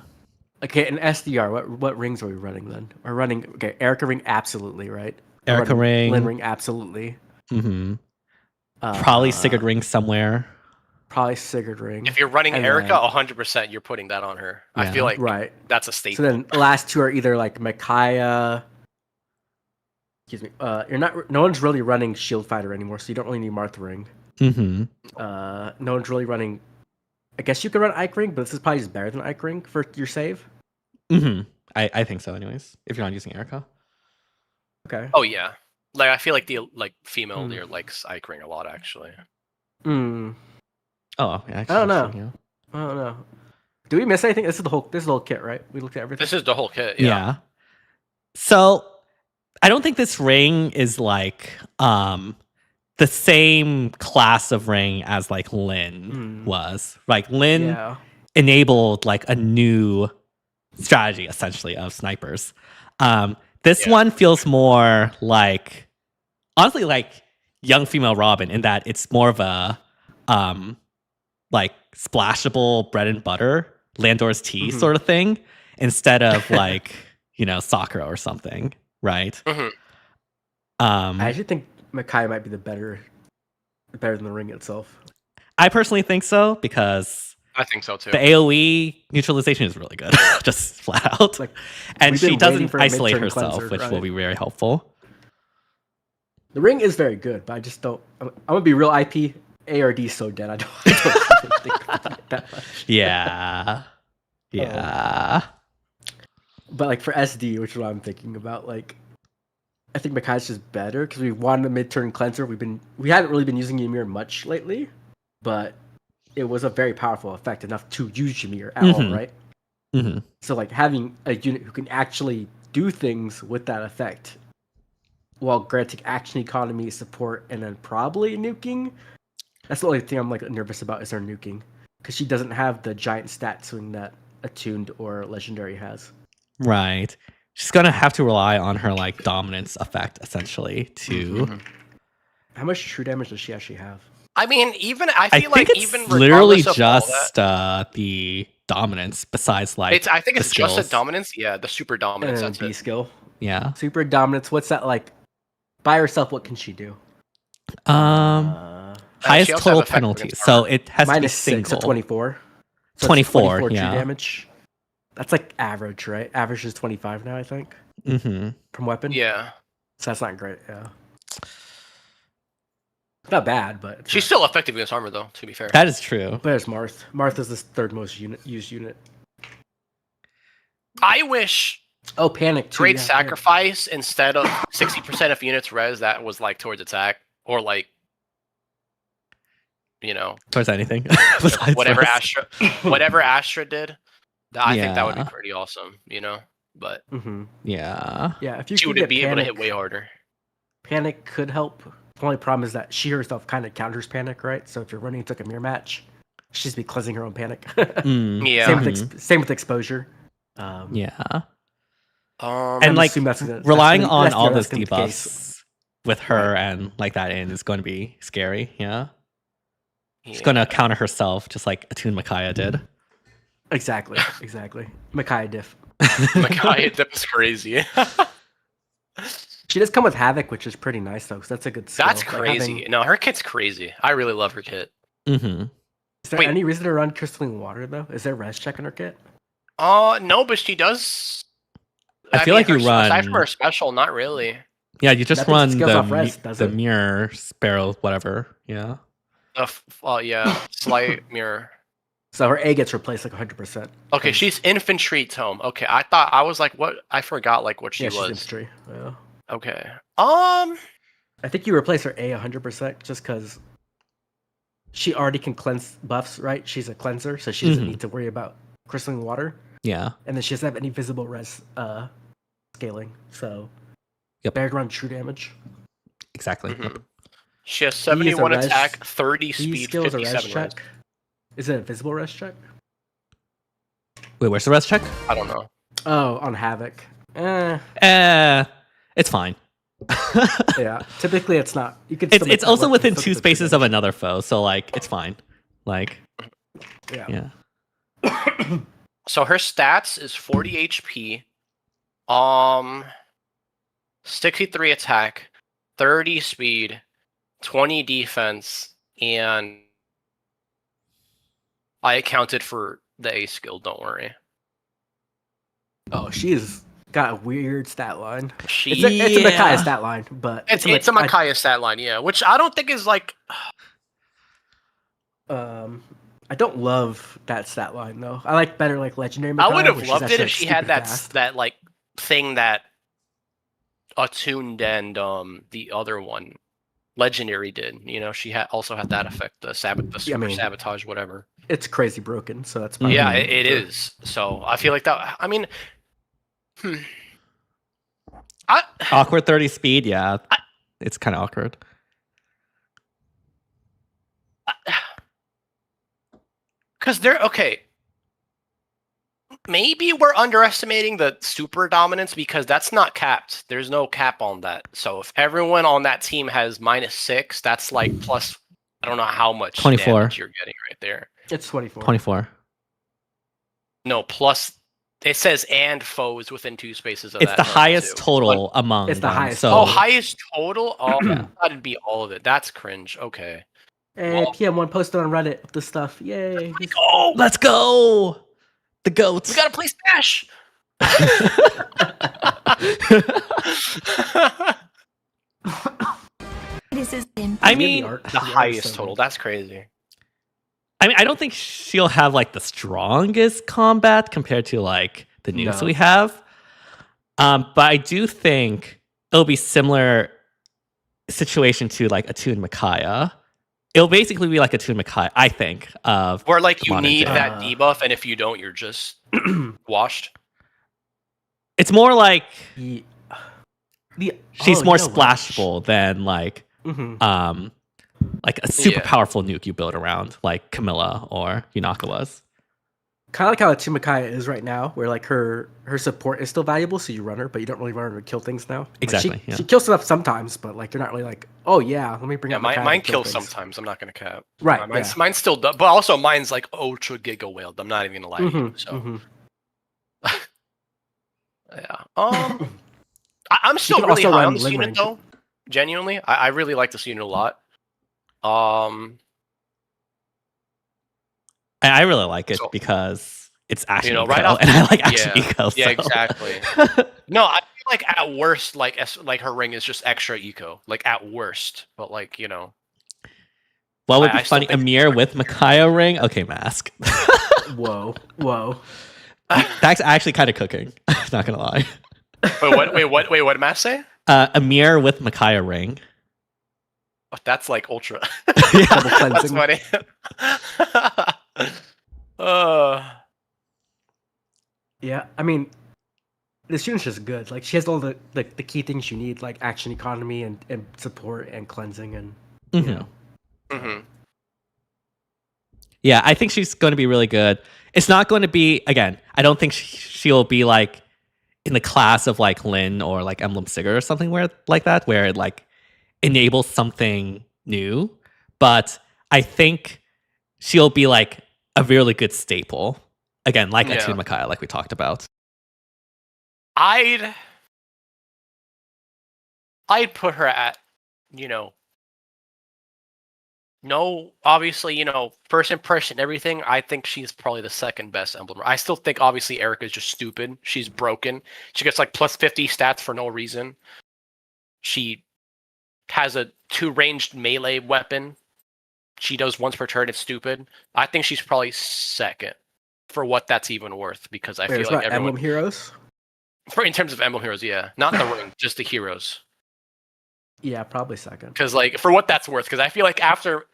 Okay, and SDR, what rings are we running then? We're running Erica ring absolutely, right? We're Erica running ring. Lin ring absolutely. Mm-hmm. Probably Sigurd ring somewhere. Probably Sigurd ring. If you're running And Erica, then- 100% you're putting that on her. I Yeah. feel like Right. that's a So staple. then the last two are either like MICAIAH. Excuse me. No one's really running Shield Fighter anymore, so you don't really need Marth ring. Mm-hmm. No one's really running. I guess you could run Ike ring, but this is probably just better than Ike ring for your save. Mm-hmm. I think so anyways, if you're not using Erica. Okay. Oh yeah. Like I feel like the female leader likes Ike Ring a lot actually. Hmm. Oh, yeah, I don't know. actually, yeah. I don't know. Do we miss anything? This is the whole kit, right? We looked at everything. This is the whole kit. Yeah. So I don't think this ring is like the same class of ring as like Lin was. Like Lin enabled like a new strategy essentially of snipers. This one feels more like honestly like young female Robin in that it's more of a like splashable bread and butter Landor's tea sort of thing instead of like Sakura or something, right? Mm-hmm. I actually think MICAIAH might be better than the ring itself. I personally think so because I think so too. the AoE neutralization is really good, just flat out. Like, and we've been she waiting doesn't for a isolate midterm herself, cleanser, which right? will be very helpful. The ring is very good, but I just don't. I'm gonna be real. IP ARD is so dead. I don't really think about it that much. Yeah. Yeah. But like for SD, which is what I'm thinking about, like I think MICAIAH's just better because we wanted a mid-turn cleanser. We hadn't really been using Ymir much lately, but it was a very powerful effect enough to use Ymir at all, right? Mm-hmm. So like having a unit who can actually do things with that effect while granting action economy, support, and then probably nuking. That's the only thing I'm like nervous about is her nuking, because she doesn't have the giant stat swing that attuned or legendary has. Right. She's gonna have to rely on her like dominance effect essentially to. How much true damage does she actually have? I mean, I I feel think like it's even literally regardless of all just the dominance. Besides, like I think the it's just skills. a dominance. Yeah, the super dominance. And That's B it. skill. Yeah. Super dominance. What's that like? By herself, what can she do? Highest she also total have effective penalty, against so armor. it has Minus to be 6, so single. 24. So 24, true yeah. damage. That's like average, right? Average is 25 now, I think, Mm-hmm. from weapon. Yeah, So that's not great. Yeah. Not bad, but it's she's not. still effective against armor, though. To be fair. That is true. But there's Marth. Marth is the third most used unit. I wish Oh, panic too. Great yeah, Sacrifice instead of 60% of units res that was like towards attack or like, you know, Towards anything. Besides whatever rest. Astra did. I think that would be Yeah. pretty awesome, you know. But Mm-hmm. Yeah. Yeah, if you she could would get be able to panic, hit way harder. panic could help. The only problem is that she herself kind of counters panic, right? So if you're running into like a mirror match, she'd just be cleansing her own panic. Mm, Yeah. Same with same with exposure. yeah. Um, And I'm like assuming that's relying gonna- on that's- all yeah, those that's gonna be the case. debuffs with her and like that in is going to be scary. Yeah. She's yeah. going to counter herself just like Attune MICAIAH did. Exactly. MICAIAH diff. MICAIAH dip is crazy. She does come with Havoc, which is pretty nice though, because that's a good skill. That's Like, crazy. having- No, her kit's crazy. I really love her kit. Mm-hmm. Is there Wait. any reason to run Crystalline Water though? Is there res check on her kit? No, but she does. I feel like you aside from run- her special, not really. Yeah, you just Nothing run scales the, off rest, does the it? mirror sparrow, whatever. Yeah. Yeah, slight mirror. So her A gets replaced like 100%. Okay, she's infantry tome. Okay, I was like, what? I forgot like what she Yeah, was. she's infantry. Yeah. Okay. I think you replace her A 100% just because she already can cleanse buffs, right? She's a cleanser, so she doesn't Mhm. need to worry about crystalline water. Yeah. And then she doesn't have any visible res scaling. So Yep. better to run true damage. Exactly. Mhm. Yep. She has He is a 71 res- attack, 30 These speed, skills are res 57 res. check. Is it a visible res check? Wait, where's the rest check? I don't know. Oh, on Havoc. It's fine. Yeah. Typically, it's not. You can. It's also within two spaces of another foe, so like it's fine. Like Yeah. yeah. So her stats is 40 HP, 63 attack, 30 speed, 20 defense, and I accounted for the A skill, don't worry. Oh, she's got a weird stat line. She It's a Yeah. MICAIAH stat line, but it's a MICAIAH stat line, yeah, which I don't think is like I don't love that stat line though. I like better like legendary. I would MICAIAH, have where she's loved it actually, if like, she had stupid that fast. that like thing that attuned and the other one legendary did. You know, she also had that effect, the super sabotage, whatever. It's crazy broken, so that's Mhm. Yeah, it is. So I feel like that. I mean, Awkward 30 speed, yeah. It's kind of awkward. because they're okay. Maybe we're underestimating the super dominance because that's not capped. There's no cap on that. So if everyone on that team has -6, that's like plus. I don't know how much 24. damage you're getting right there. It's 24. 24. No, plus it says and foes within 2 spaces of It's that. the number, highest too. total among It's the them, highest So Oh, highest total? Oh, I thought it'd be all of it. That's cringe. Okay. Hey, PM1 posted on Reddit with the stuff. Yay! Oh, let's go. The goats. we gotta play Smash. This is in. I Give me mean, art. The The art is highest so total. good. That's crazy. I mean, I don't think she'll have like the strongest combat compared to like the newest No. we have. But I do think it'll be similar situation to like Attune MICAIAH. It'll basically be like Attune MICAIAH, I think. Where like you modern need day. that debuff, and if you don't, you're just washed. It's more like Ye- She's more you know what? splashable than like a super Yeah. powerful nuke you build around like Camilla or Yunakawa's. Kind of like how Team MICAIAH is right now, where like her support is still valuable, so you run her, but you don't really run her to kill things now. Like, Exactly, yeah. she kills stuff sometimes, but like you're not really like, oh yeah, let me bring Yeah, out MICAIAH mine to kill kills things. sometimes. I'm not gonna cap. Right, Mine's still, but also mine's like ultra giga whaled. I'm not even gonna lie to you. So yeah. I'm still can really also high run on this Ling unit Range. though. Genuinely, I really like this unit a lot. I really like it So- because it's action You know, eco, right off- and I like action yeah, eco. yeah, so. exactly. No, I feel like at worst, like her ring is just extra eco, like at worst. But like What would be I still funny? think- Amir with MICAIAH ring? Okay, mask. Whoa. That's actually kind of cooking. Not gonna lie. Wait, what did Matt say? Amir with MICAIAH ring. Oh, that's like ultra. Double That's cleansing. funny. Yeah, I mean, this unit's just good. Like she has all the key things you need, like action economy and support and cleansing and you know. Mhm. Yeah, I think she's going to be really good. It's not going to be, again, I don't think she'll be like in the class of like Lin or like Emblem Sigurd or something like that, where it like enables something new. But I think she'll be like a really good staple. Again, like a Team MICAIAH, like we talked about. I'd put her at, no, obviously, first impression, everything. I think she's probably the second best Emblem. I still think, obviously, Erica's just stupid. She's broken. She gets like plus 50 stats for no reason. She has a 2 ranged melee weapon. She does once per turn. It's stupid. I think she's probably second for what that's even worth, because I feel like everyone. Emblem heroes. In terms of Emblem heroes, yeah, not the ring, just the heroes. Yeah, probably second. Because like for what that's worth, because I feel like after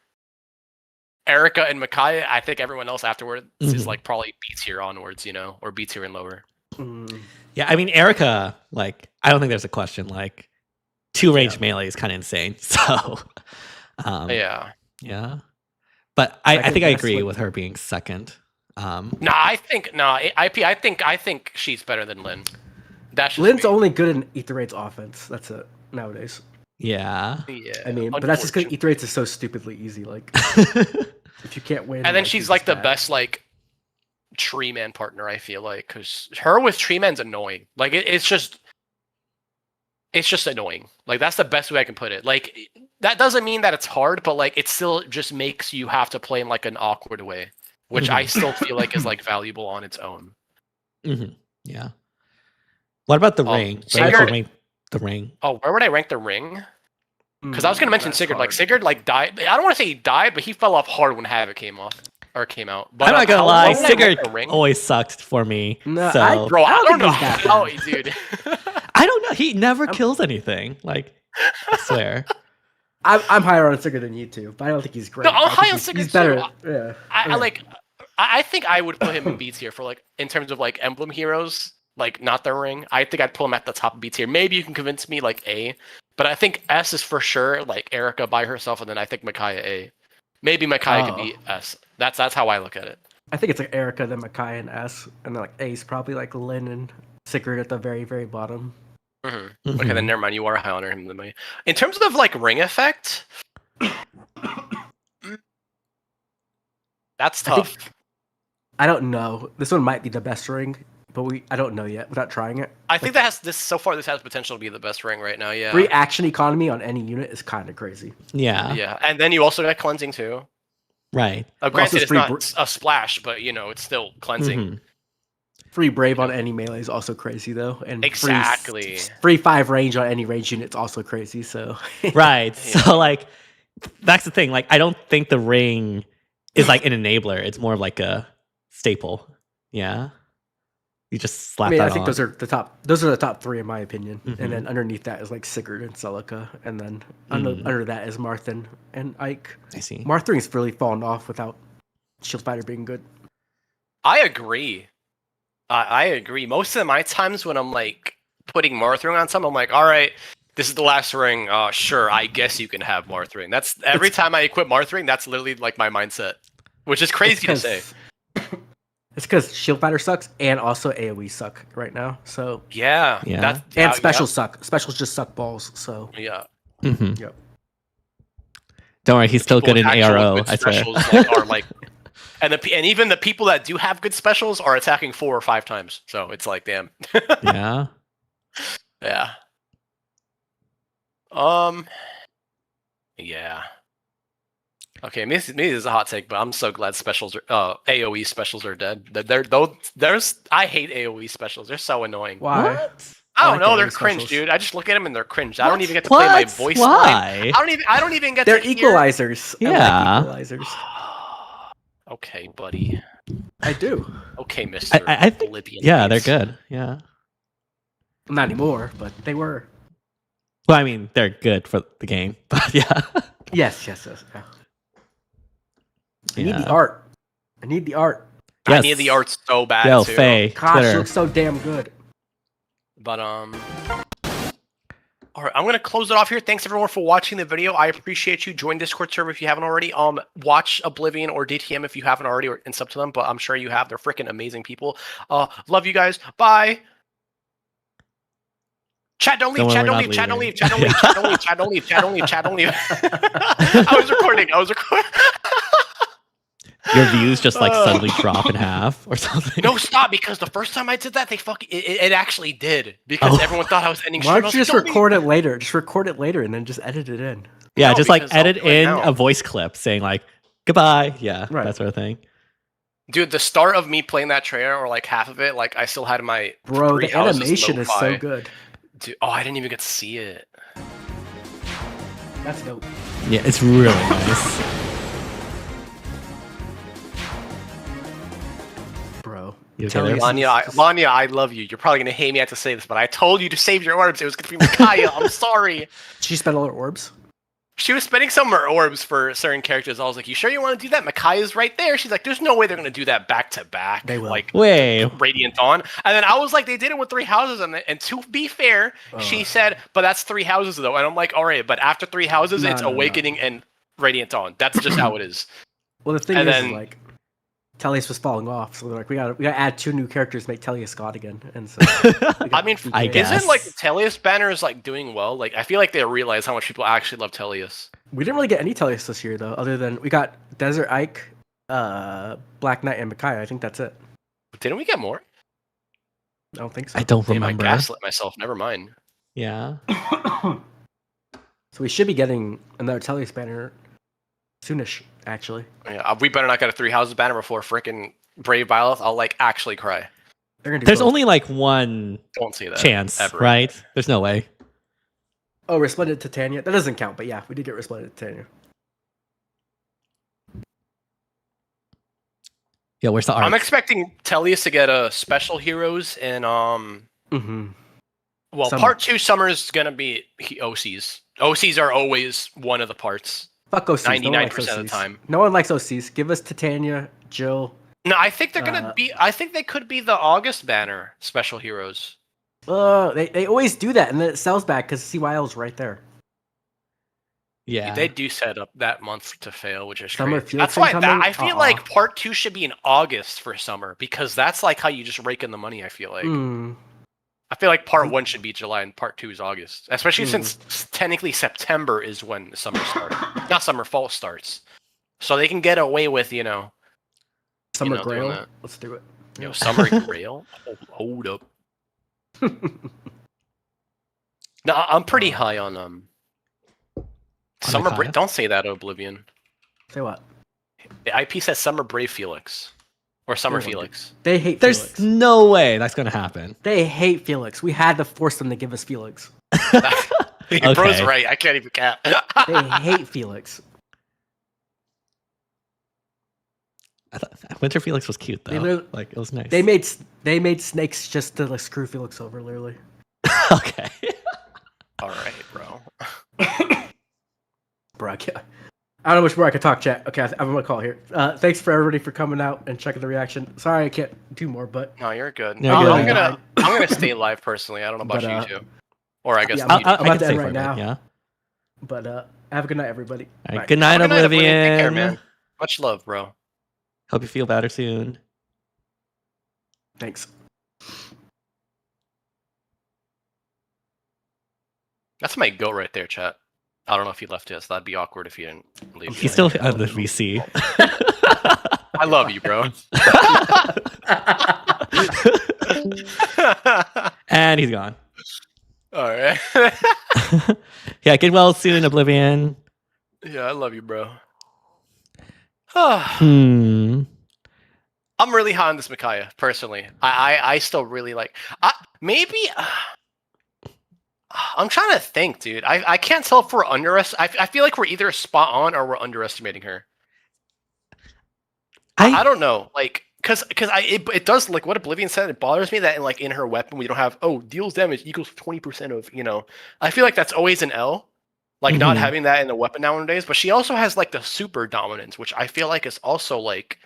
Erica and MICAIAH, I think everyone else afterwards is like probably B tier onwards, or B tier and lower. Yeah, I mean Erica, like I don't think there's a question. Like 2 range melee is kind of insane. So yeah. But I think I agree with her being second. I think she's better than Lin. That's just Lin's me. only good in Ether Raid's offense. That's it nowadays. Yeah. I mean, but that's just because Ether Raids is so stupidly easy. Like, if you can't win, and then she's like the best like tree man partner. I feel like because her with tree man's annoying. Like it's just annoying. Like that's the best way I can put it. Like that doesn't mean that it's hard, but like it still just makes you have to play in like an awkward way, which I still feel like is like valuable on its own. Yeah. What about the ring? Sigurd, the ring. Oh, where would I rank the ring? Because I was gonna mention Sigurd. Like Sigurd, like died. I don't want to say he died, but he fell off hard when Havoc came out. But I'm not gonna lie, where would I Sigurd rank the ring? always sucked for me. No, so I don't know think he's that how, bad. dude. I don't know. He never kills anything. Like I swear. I'm higher on Sigurd than you two, but I don't think he's great. No, I'm I think high on he's Sigurd better. too. Yeah. I think I would put him in B tier for like in terms of like Emblem heroes, like not the ring. I think I'd pull him at the top of B tier. Maybe you can convince me like A, but I think S is for sure like Erica by herself, and then I think MICAIAH A. Maybe MICAIAH could be S. That's how I look at it. I think it's like Erica, then MICAIAH and S, and then like A's probably like Lin and Sigurd at the very, very bottom. Okay, then never mind. You are high on him than me. In terms of like ring effect, that's tough. I don't know. This one might be the best ring, but I don't know yet without trying it. I think that this has potential to be the best ring right now. Yeah. Free action economy on any unit is kind of crazy. Yeah. Yeah, and then you also get cleansing too. Right. Granted, it's not a splash, but it's still cleansing. Free brave on any melee is also crazy though, and exactly free 5 range on any range unit is also crazy. So right. So like that's the thing. Like I don't think the ring is like an enabler. It's more like a staple. Yeah. You just slap that on. I think those are the top 3 in my opinion. And then underneath that is like Sigurd and Celica, and then under that is Marthin and Ike. I see. Marthin's really fallen off without Shield Fighter being good. I agree. I agree. Most of my times when I'm like putting Marth ring on some. I'm like, all right, this is the last ring. Sure, I guess you can have Marth ring. That's every time I equip Marth ring, that's literally like my mindset, which is crazy to say. It's because Shield Fighter sucks and also AoE suck right now. So Yeah. And specials suck. Specials just suck balls. So yeah. Mm-hmm. Yep. Don't worry, he's still good in ARO. I swear. Are like, and even the people that do have good specials are attacking 4 or 5 times. So it's like, damn. Yeah. Yeah. Yeah. Okay, maybe this is a hot take, but I'm so glad specials are AoE specials are dead. I hate AoE specials. They're so annoying. Why? What? I don't like know. AoE They're cringe, specials. dude. I just look at them and they're cringe. I What? don't even get to play my What? voice Why? line. I don't even get They're to hear... equalizers. Yeah. I like equalizers. Okay, buddy. I do. Okay, Mister. I think. Libyan Yeah, they're Bates. good. Yeah. Not anymore, but they were. Well, I mean, they're good for the game, but yeah. Yes. Yeah. I need Yeah. the art. I need the art. I Yes. need the art so bad Yo, too. Faye, Gosh, it Twitter. looks so damn good. But all right, I'm gonna close it off here. Thanks everyone for watching the video. I appreciate you. Join Discord server if you haven't already. Watch Oblivion or DTM if you haven't already, and sub to them. But I'm sure you have. They're freaking amazing people. Love you guys. Bye. Chat, don't leave. Don't Chat, worry, don't we're leave. not Chat, don't leaving. leave. Chat, don't leave. Chat, don't leave. Chat, don't leave. Chat, don't leave. Chat, don't leave. I was recording. Your views just like suddenly drop in half or something. No, stop! Because the first time I did that, it actually did because everyone thought I was ending. Why stream. don't you just record it later? Just record it later and then just edit it in. Yeah, No, just like because I'll edit do it in now. a voice clip saying like goodbye. Yeah, Right. that sort of thing. Dude, the start of me playing that trailer, or like half of it, like I still had my Bro, 3 the houses animation is so lo-fi. good. Dude, I didn't even get to see it. That's dope. Yeah, it's really nice. Bro. You Tell okay me- there? Lanya, I love you. You're probably gonna hate me I have to say this, but I told you to save your orbs. It was gonna be MICAIAH. I'm sorry. She spent all her orbs. She was spending some of her orbs for certain characters. I was like, "You sure you want to do that?" MICAIAH's right there. She's like, "There's no way they're gonna do that back to back." They will. Like Wait, Radiant Dawn. And then I was like, they did it with 3 houses, and to be fair, she said, "But that's 3 houses though." And I'm like, "All right, but after 3 houses, No, it's no. Awakening and Radiant Dawn. That's just how it is." Well, the thing And is, then- like, Tellius was falling off, so they're like, we gotta add 2 new characters, make Tellius God again, and so. I mean, I guess. isn't like the Tellius banner is like doing well? Like, I feel like they realize how much people actually love Tellius. We didn't really get any Tellius this year though, other than we got Desert Ike, Black Knight, and MICAIAH. I think that's it. Didn't we get more? I don't think so. I don't Damn, I remember. gaslit myself. Never mind. Yeah. So we should be getting another Tellius banner soonish, actually. Yeah, we better not get a 3 houses banner before freaking Brave Violet. I'll like actually cry. They're gonna do There's both. only like one Don't say that. chance, ever. right? There's no way. Oh, Resplendent Titania. That doesn't count, but yeah, we did get Resplendent Titania. Yeah, where's the art? I'm expecting Tellius to get a special heroes in Mm-hmm. well, Summer. part 2 summer is gonna be OCs. OCs are always one of the parts. Fuck OCs. 99% of the OCs. time. No one likes OCs. Give us Titania, Jill. No, I think they're gonna be. I think they could be the August banner special heroes. They always do that, and then it sells back because CYL's right there. Yeah. They do set up that month to fail, which is Summer crazy. Felix That's why incoming? I feel like part 2 should be in August for summer because that's like how you just rake in the money. I feel like. Hmm. I feel like part 1 should be July and part 2 is August, especially since technically September is when the summer starts, not summer, fall starts. So they can get away with Summer doing Grail. that. Let's do it. Summer Grail. Hold up. No, I'm pretty high on Summer MICAIAH? Brave. Don't say that, Oblivion. Say what? The IP says Summer Brave Felix or Summer They won't Felix. They hate There's Felix. no way that's gonna happen. They hate Felix. We had to force them to give us Felix. Bro's right. I can't even cap. They hate Felix. I thought Winter Felix was cute They though. lit- Like it was nice. They made snakes just to like screw Felix over, literally. Okay. All right, bro. Bro, I don't know which more I could talk, chat. Okay, I'm gonna call here. Thanks for everybody for coming out and checking the reaction. Sorry I can't do more, but No, you're good. Yeah, good. I'm gonna stay live personally. I don't know about But, you two, or I guess yeah, the I'm media. about to stay end for right a bit, now. Yeah. But have a good night, everybody. All right, Bye. good night, Have a good night, Oblivion. Take care, man. Much love, bro. Hope you feel better soon. Thanks. That's my goat right there, chat. I don't know if he left yet, so that'd be awkward if he didn't leave. He's still on the VC. I love you, bro. And he's gone. All right. Yeah, get well soon, Oblivion. Yeah, I love you, bro. Hmm. I'm really high on this MICAIAH, personally. I still really like. Maybe. I'm trying to think, dude. I can't tell if we're I feel like we're either spot on or we're underestimating her. I don't know, like, because it does, like what Oblivion said. It bothers me that in her weapon we don't have deals damage equals 20% of I feel like that's always an L, like not having that in a weapon nowadays. But she also has like the super dominance, which I feel like is also like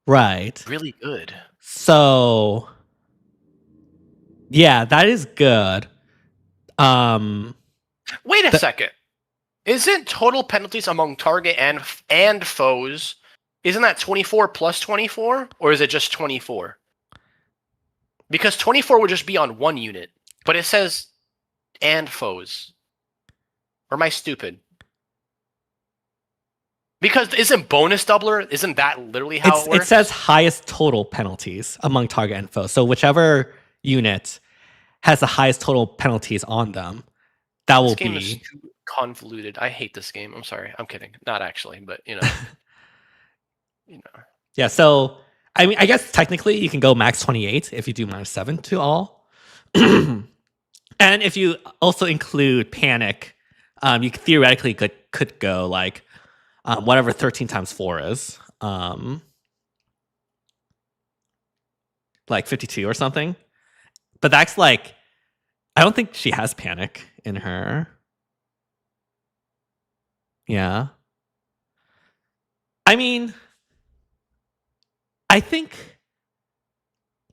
right really good. So yeah, that is good. Wait a second. Isn't total penalties among target and foes, isn't that 24 plus 24? Or is it just 24? Because 24 would just be on one unit. But it says and foes. Or am I stupid? Because isn't bonus doubler, isn't that literally how it works? It says highest total penalties among target and foe. So whichever unit has the highest total penalties on them, that will be... This game is too convoluted. I hate this game. I'm sorry. I'm kidding. Not actually, but you know. Yeah, so I mean, I guess technically you can go max 28 if you do -7 to all. And if you also include panic, you theoretically could go like whatever 13 times 4 is. Like 52 or something. But that's like, I don't think she has panic in her. Yeah. I mean, I think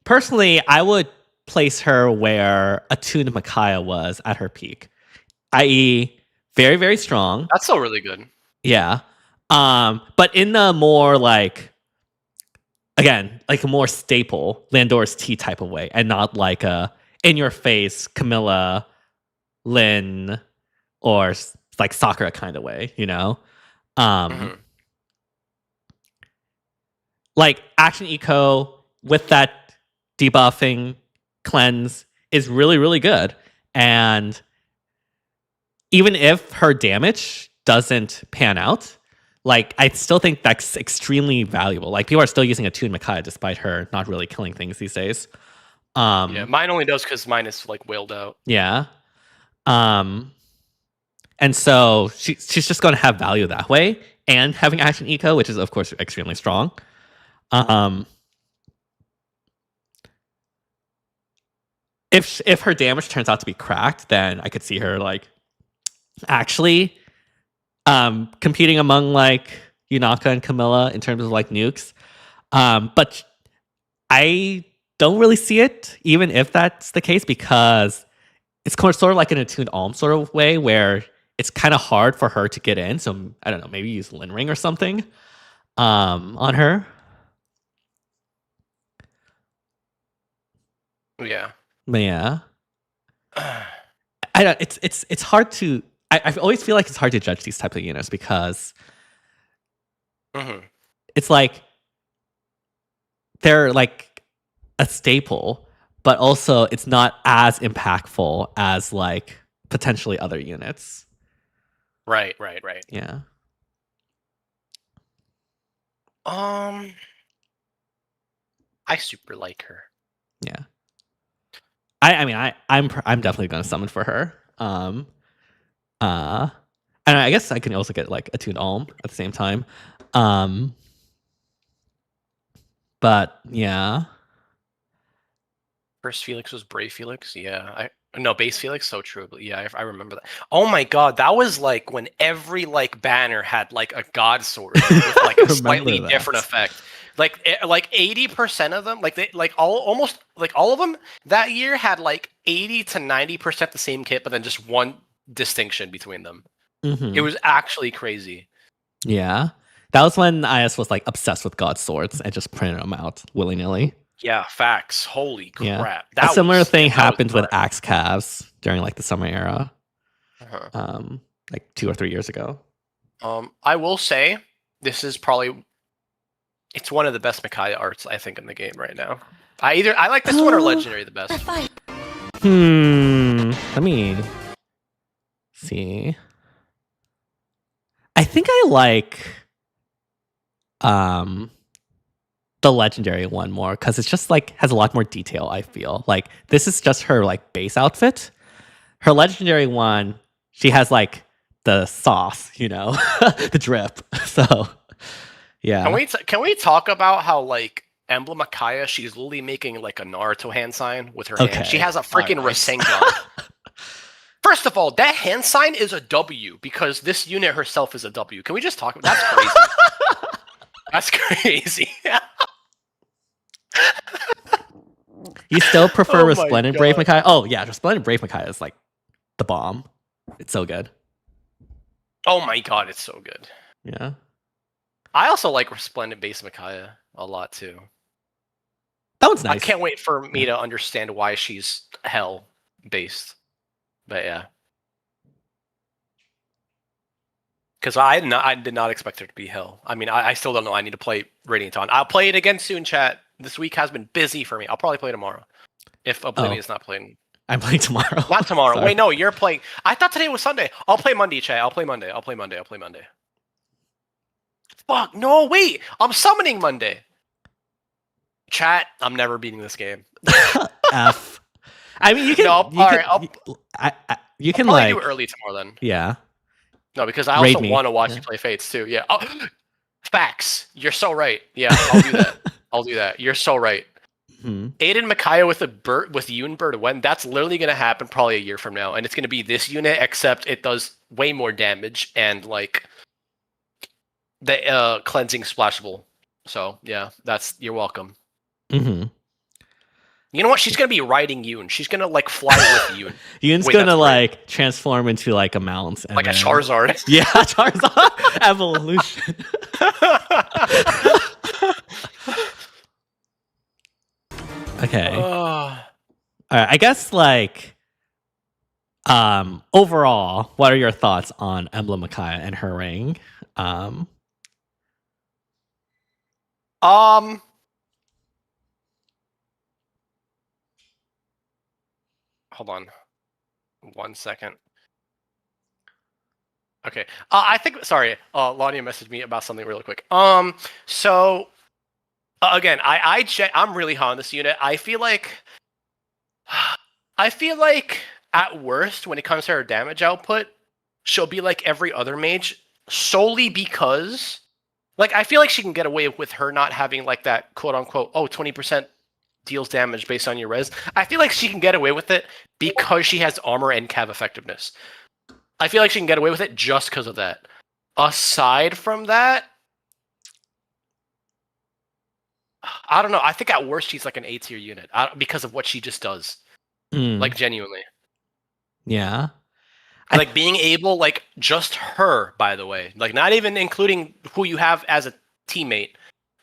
personally, I would place her where attuned MICAIAH was at her peak, i.e., very, very strong. That's still really good. Yeah. But in the more like, again, like a more staple Landorus T type of way, and not like a in your face Camilla, Lynn, or like Sakura kind of way, Like action eco with that debuffing cleanse is really, really good. And even if her damage doesn't pan out, like I still think that's extremely valuable. Like people are still using attuned MICAIAH despite her not really killing things these days. Yeah, mine only does because mine is like wailed out. Yeah. And so she's just going to have value that way, and having action eco, which is of course extremely strong. If her damage turns out to be cracked, then I could see her like actually competing among like Yunaka and Camilla in terms of like nukes. But I don't really see it, even if that's the case, because it's sort of like an attuned Alm sort of way where it's kind of hard for her to get in. So I don't know, maybe use Lin Ring or something on her. Yeah. But yeah. I don't, it's hard to I always feel like it's hard to judge these types of units because it's like they're like a staple, but also it's not as impactful as like potentially other units. Right. Yeah. I super like her. Yeah. I mean I'm definitely gonna summon for her. And I guess I can also get like attuned Alm at the same time. But yeah. First Felix was Brave Felix. Yeah, No, base Felix, so true. But yeah, I remember that. Oh my god, that was like when every like banner had like a god sword with like a slightly that. different effect. Like 80% of them, like they like almost like all of them that year had like 80 to 90% the same kit, but then just one distinction between them. Mm-hmm. It was actually crazy. Yeah. That was when IS was like obsessed with god swords and just printed them out willy-nilly. Yeah, facts. Holy crap. A similar thing happened with Axe Calves during like the summer era. Uh-huh. Like 2 or 3 years ago. I will say this is probably it's one of the best MICAIAH arts I think in the game right now. I like this one or Legendary the best. Let me see. I think I like the Legendary one more because it's just like has a lot more detail. I feel like this is just her like base outfit. Her Legendary one, she has like the sauce, the drip. So yeah. Can we talk about how like Emblem MICAIAH, she's literally making like a Naruto hand sign with her hand. She has a freaking Rasengan. First of all, that hand sign is a W because this unit herself is a W. Can we just talk about that's crazy? That's crazy. You still prefer Oh my Resplendent Brave MICAIAH? Oh yeah, Resplendent Brave MICAIAH is like the bomb. It's so good. Oh my god, it's so good. Yeah. I also like Resplendent base MICAIAH a lot too. That one's nice. I can't wait for me to understand why she's hell based. But yeah. Because I did not expect her to be hell. I mean, I still don't know. I need to play Radiant on. I'll play it again soon, chat. This week has been busy for me. I'll probably play tomorrow. If Oblivion's not playing. I'm playing tomorrow. Not tomorrow. Wait, no, you're playing. I thought today was Sunday. I'll play Monday, chat. I'll play Monday. Fuck, no, wait. I'm summoning Monday. Chat, I'm never beating this game. F. I mean, you can. No, you can I'll like do it early tomorrow then. Yeah. No, because I also want to watch you play Fates too. Yeah. Oh, facts. You're so right. Yeah, I'll do that. I'll do that. You're so right. Aiden MICAIAH with Yoon Bird when that's literally gonna happen probably a year from now, and it's gonna be this unit except it does way more damage and like the cleansing splashable. So yeah, you're welcome. Mm-hmm. You know what? She's gonna be riding Yoon. She's gonna like fly with Yoon. Yoon's gonna like transform into like a mount, like a Charizard. Yeah, Charizard evolution. Okay. All right. I guess like overall, what are your thoughts on Emblem MICAIAH and her ring? Hold on 1 second. Okay. I think, sorry, Lania messaged me about something really quick. So, again, I'm really high on this unit. I feel like at worst, when it comes to her damage output, she'll be like every other mage, solely because, like, I feel like she can get away with her not having like that quote unquote, 20% deals damage based on your res. I feel like she can get away with it because she has armor and cav effectiveness. I feel like she can get away with it just because of that. Aside from that, I don't know. I think at worst she's like an A tier unit because of what she just does. Like genuinely. Yeah. Like being able, like just her, by the way, like not even including who you have as a teammate.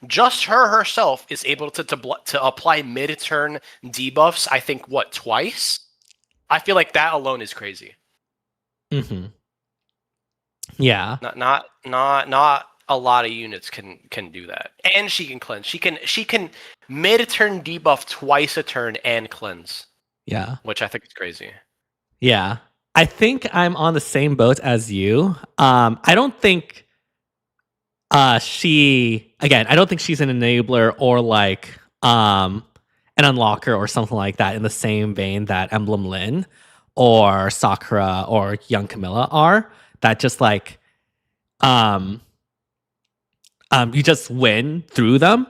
Just her herself is able to apply mid-turn debuffs. I think twice. I feel like that alone is crazy. Mm-hmm. Yeah. Not a lot of units can do that, and she can cleanse. She can mid-turn debuff twice a turn and cleanse. Yeah, which I think is crazy. Yeah, I think I'm on the same boat as you. I don't think. I don't think she's an enabler or like an unlocker or something like that in the same vein that Emblem Lin or Sakura or Young Camilla are. That just like you just win through them.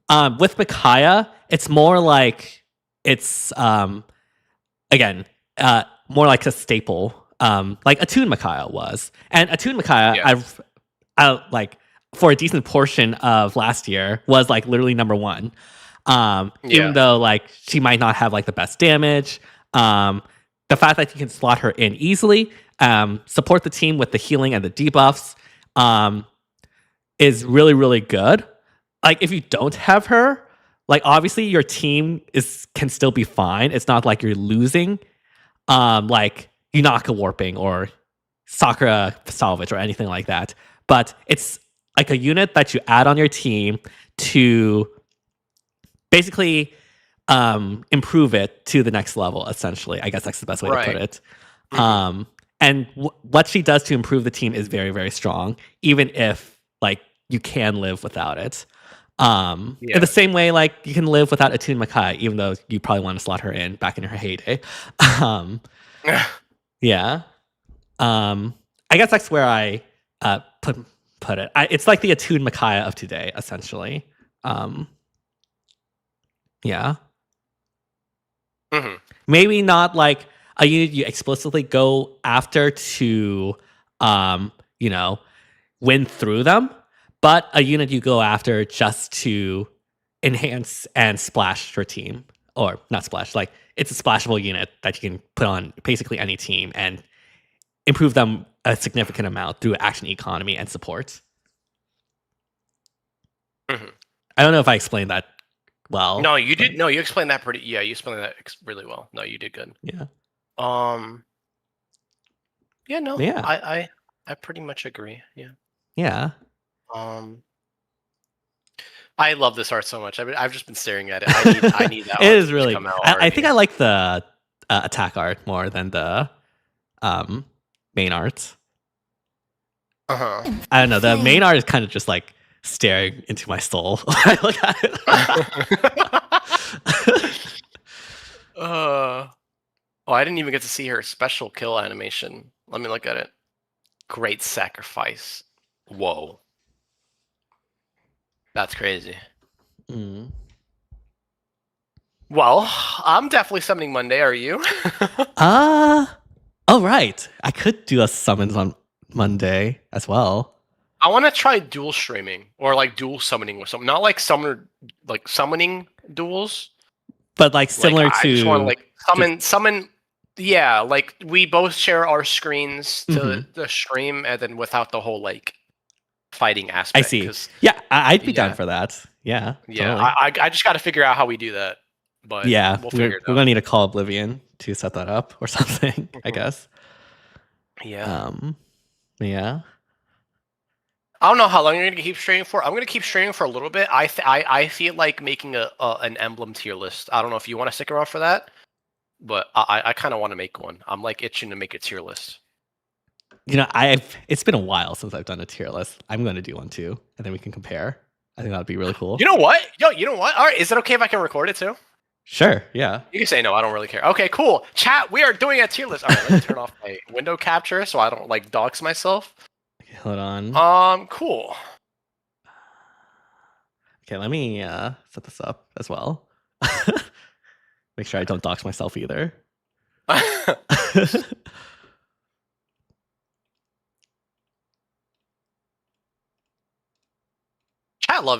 With MICAIAH, it's more like it's again, more like a staple, like Attune MICAIAH was. And Attune MICAIAH, Yeah. I like for a decent portion of last year was like literally number one. Even though like she might not have like the best damage, the fact that you can slot her in easily, support the team with the healing and the debuffs, is really, really good. Like if you don't have her, like obviously your team can still be fine. It's not like you're losing. Like Yunaka warping or Sakura salvage or anything like that. But it's like a unit that you add on your team to basically improve it to the next level, essentially. I guess that's the best way to put it. And what she does to improve the team is very, very strong, even if like you can live without it. In the same way, like you can live without Attune MICAIAH, even though you probably want to slot her in back in her heyday. Yeah. I guess that's where I put it. It's like the Attune MICAIAH of today, essentially. Yeah. Maybe not like a unit you explicitly go after to, win through them, but a unit you go after just to enhance and splash your team. Or not splash, like it's a splashable unit that you can put on basically any team and improve them a significant amount through action economy and support. I don't know if I explained that well. No, you did. No, you explained that pretty. Yeah, you explained that really well. No, you did good. Yeah. Yeah. No. Yeah. I pretty much agree. Yeah. Yeah. I love this art so much. I've just been staring at it. I need that. It is really. Come out I think I like the attack art more than the main art. I don't know. The main art is kind of just like staring into my soul when I look at it. Oh, I didn't even get to see her special kill animation. Let me look at it. Great sacrifice. Whoa. That's crazy. Well, I'm definitely summoning Monday. Are you? Oh, right. I could do a summons on Monday as well. I want to try dual streaming or like dual summoning with something. Not like summoning duels, but like similar like, to. I just want to like summon. Yeah, like we both share our screens to the stream, and then without the whole like fighting aspect. I see. Yeah, I'd be down for that. Yeah. Yeah, totally. I just got to figure out how we do that. But yeah, we're gonna need to call Oblivion to set that up or something. I guess. Yeah. Yeah. I don't know how long you're gonna keep streaming for. I'm gonna keep streaming for a little bit. I feel like making an Emblem tier list. I don't know if you want to stick around for that, but I kind of want to make one. I'm like itching to make a tier list. It's been a while since I've done a tier list. I'm going to do one too, and then we can compare. I think that'd be really cool. You know what? You know what? All right, is it okay if I can record it too? Sure. Yeah. You can say no. I don't really care. Okay, cool. Chat. We are doing a tier list. All right, let me turn off my window capture so I don't like dox myself. Okay, hold on. Cool. Okay, let me set this up as well. Make sure I don't dox myself either.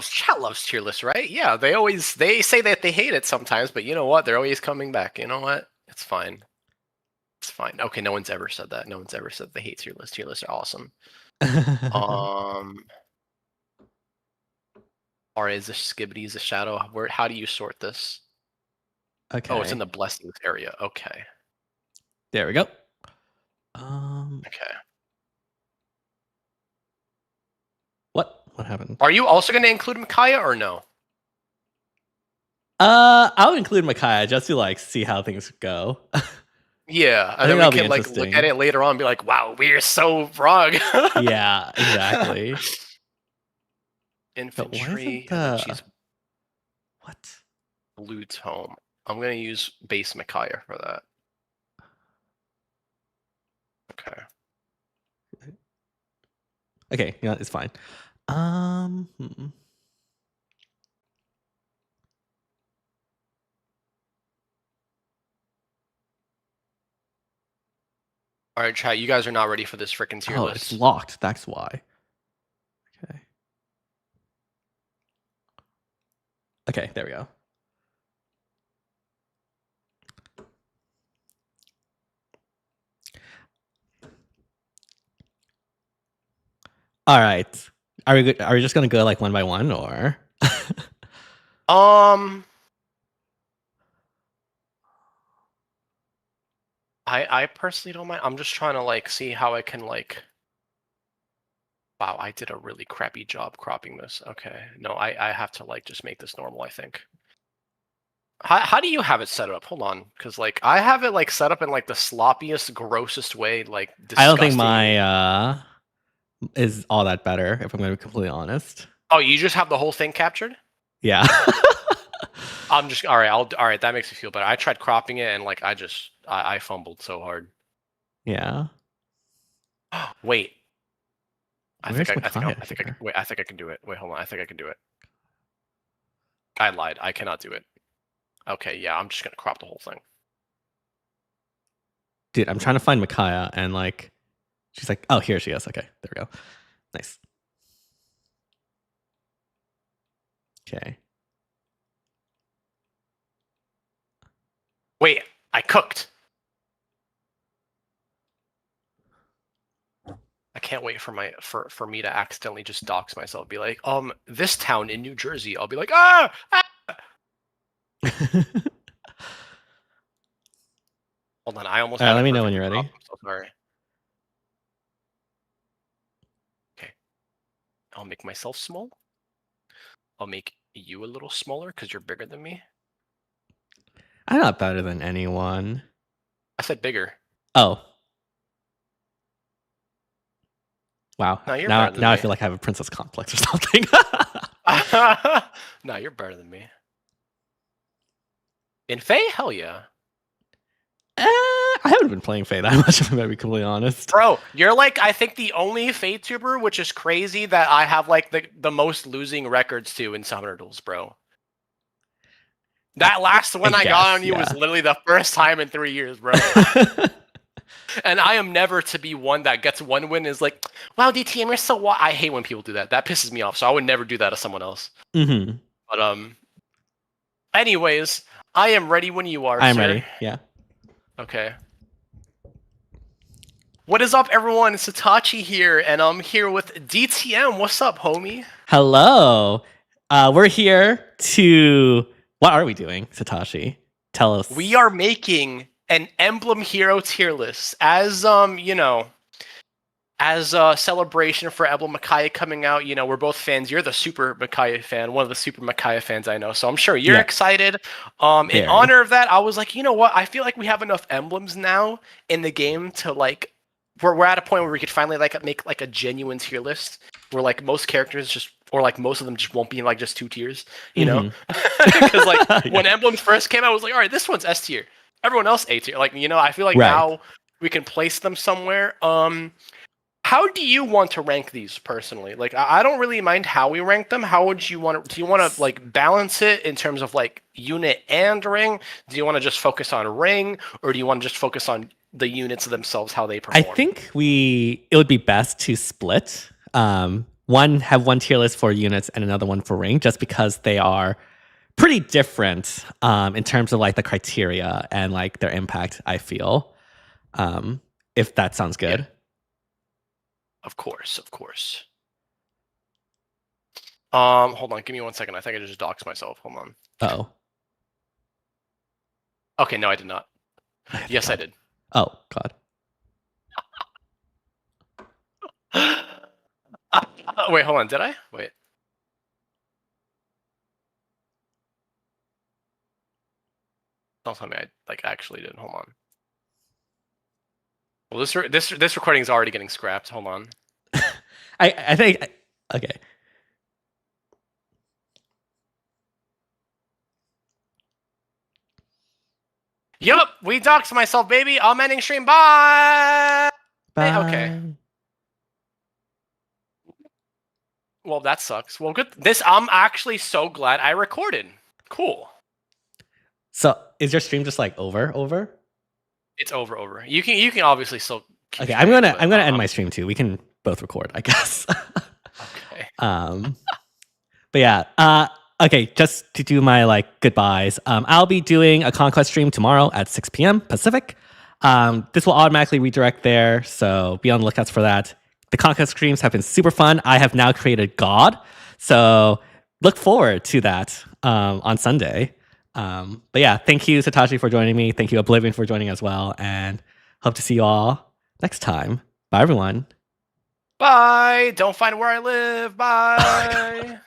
Chat loves tier lists, right? Yeah, they say that they hate it sometimes, but you know what? They're always coming back. You know what? It's fine. It's fine. Okay, no one's ever said that. No one's ever said they hate tier lists. Tier lists are awesome. Or is the Skibbity is a shadow? How do you sort this? Okay. Oh, it's in the blessings area. Okay. There we go. Okay. What happened? Are you also going to include MICAIAH or no? I'll include MICAIAH just to like see how things go. Yeah, and then we can like look at it later on and be like, wow, we're so wrong. Yeah, exactly. Infantry. What? Blue tome. I'm going to use base MICAIAH for that. Okay. Okay, yeah, it's fine. All right, chat. You guys are not ready for this freaking tier Oh, list. it's locked. That's why. Okay. Okay, there we go. All right. Are we just gonna go like one by one, or? I personally don't mind. I'm just trying to like see how I can like. Wow, I did a really crappy job cropping this. Okay, no, I have to like just make this normal. I think. How do you have it set up? Hold on, because like I have it like set up in like the sloppiest, grossest way. Like I don't think disgusting. my is all that better. If I'm gonna be completely honest. Oh, you just have the whole thing captured? Yeah. I'm just all right. All right. That makes me feel better. I tried cropping it and like I fumbled so hard. Yeah. Wait. I think I can do it. Wait, hold on. I think I can do it. I lied. I cannot do it. Okay, yeah, I'm just gonna crop the whole thing. Dude, I'm trying to find MICAIAH and like she's like, oh, here she is. Okay, there we go. Nice. Okay. Wait, I cooked. I can't wait for me to accidentally just dox myself. Be like, this town in New Jersey. I'll be like, ah! Hold on, I almost. Let me know when you're ready. I'm so sorry. Okay, I'll make myself small. I'll make you a little smaller because you're bigger than me. I'm not better than anyone. I said bigger. Oh. Wow. No, you're now better than I me. feel like I have a princess complex or something. No, you're better than me. In Faye, hell yeah. I haven't been playing Faye that much, if I'm gonna be completely honest. Bro, you're like, I think the only Faye tuber, which is crazy, that I have like the most losing records to in Summoner Duels, bro. That last one I got on you was literally the first time in 3 years, bro. And I am never to be one that gets one win is like, wow, DTM, you're so I hate when people do that. That pisses me off, so I would never do that to someone else. Mm-hmm. But anyways, I am ready when you are, I'm sir. ready, yeah. Okay. What is up, everyone? It's Satachi here, and I'm here with DTM. What's up, homie? Hello. We're here to... What are we doing, Satoshi? Tell us. We are making an Emblem hero tier list as as a celebration for Emblem MICAIAH coming out. You know, we're both fans. You're the super MICAIAH fan, one of the super MICAIAH fans I know. So I'm sure you're excited. In honor of that, I was like, you know what? I feel like we have enough emblems now in the game to like, we're at a point where we could finally like make like a genuine tier list where like most characters just, or like most of them just won't be in like just 2 tiers, you know? Because like when Emblems first came out, I was like, all right, this one's S tier. Everyone else A tier. Like, you know, I feel like now we can place them somewhere. How do you want to rank these personally? Like, I don't really mind how we rank them. How would you want to? Do you want to like balance it in terms of like unit and ring? Do you want to just focus on ring, or do you want to just focus on the units themselves, how they perform? I think it would be best to split. Have one tier list for units and another one for ring, just because they are pretty different in terms of like the criteria and like their impact, I feel. If that sounds good. Yeah. Of course. Hold on, give me 1 second. I think I just doxed myself. Hold on. Oh. Okay, no, I did not. Yes, I did. Oh, God. Wait, hold on. Did I? Wait. Don't tell me I like actually did. Hold on. Well, this recording is already getting scrapped. Hold on. I think okay. Yup, we doxed myself, baby. I'm ending stream. Bye. Bye. Okay. Well, that sucks. Well, good. I'm actually so glad I recorded. Cool. So is your stream just like over? It's over. You can obviously still Okay, I'm gonna end my stream too. We can both record, I guess. Okay. But yeah. Okay, just to do my like goodbyes. I'll be doing a Conquest stream tomorrow at 6 p.m. Pacific. This will automatically redirect there, so be on the lookout for that. The Conquest streams have been super fun. I have now created God, so look forward to that on Sunday. But yeah, thank you, Satoshi, for joining me. Thank you, Oblivion, for joining as well. And hope to see you all next time. Bye, everyone. Bye. Don't find where I live. Bye.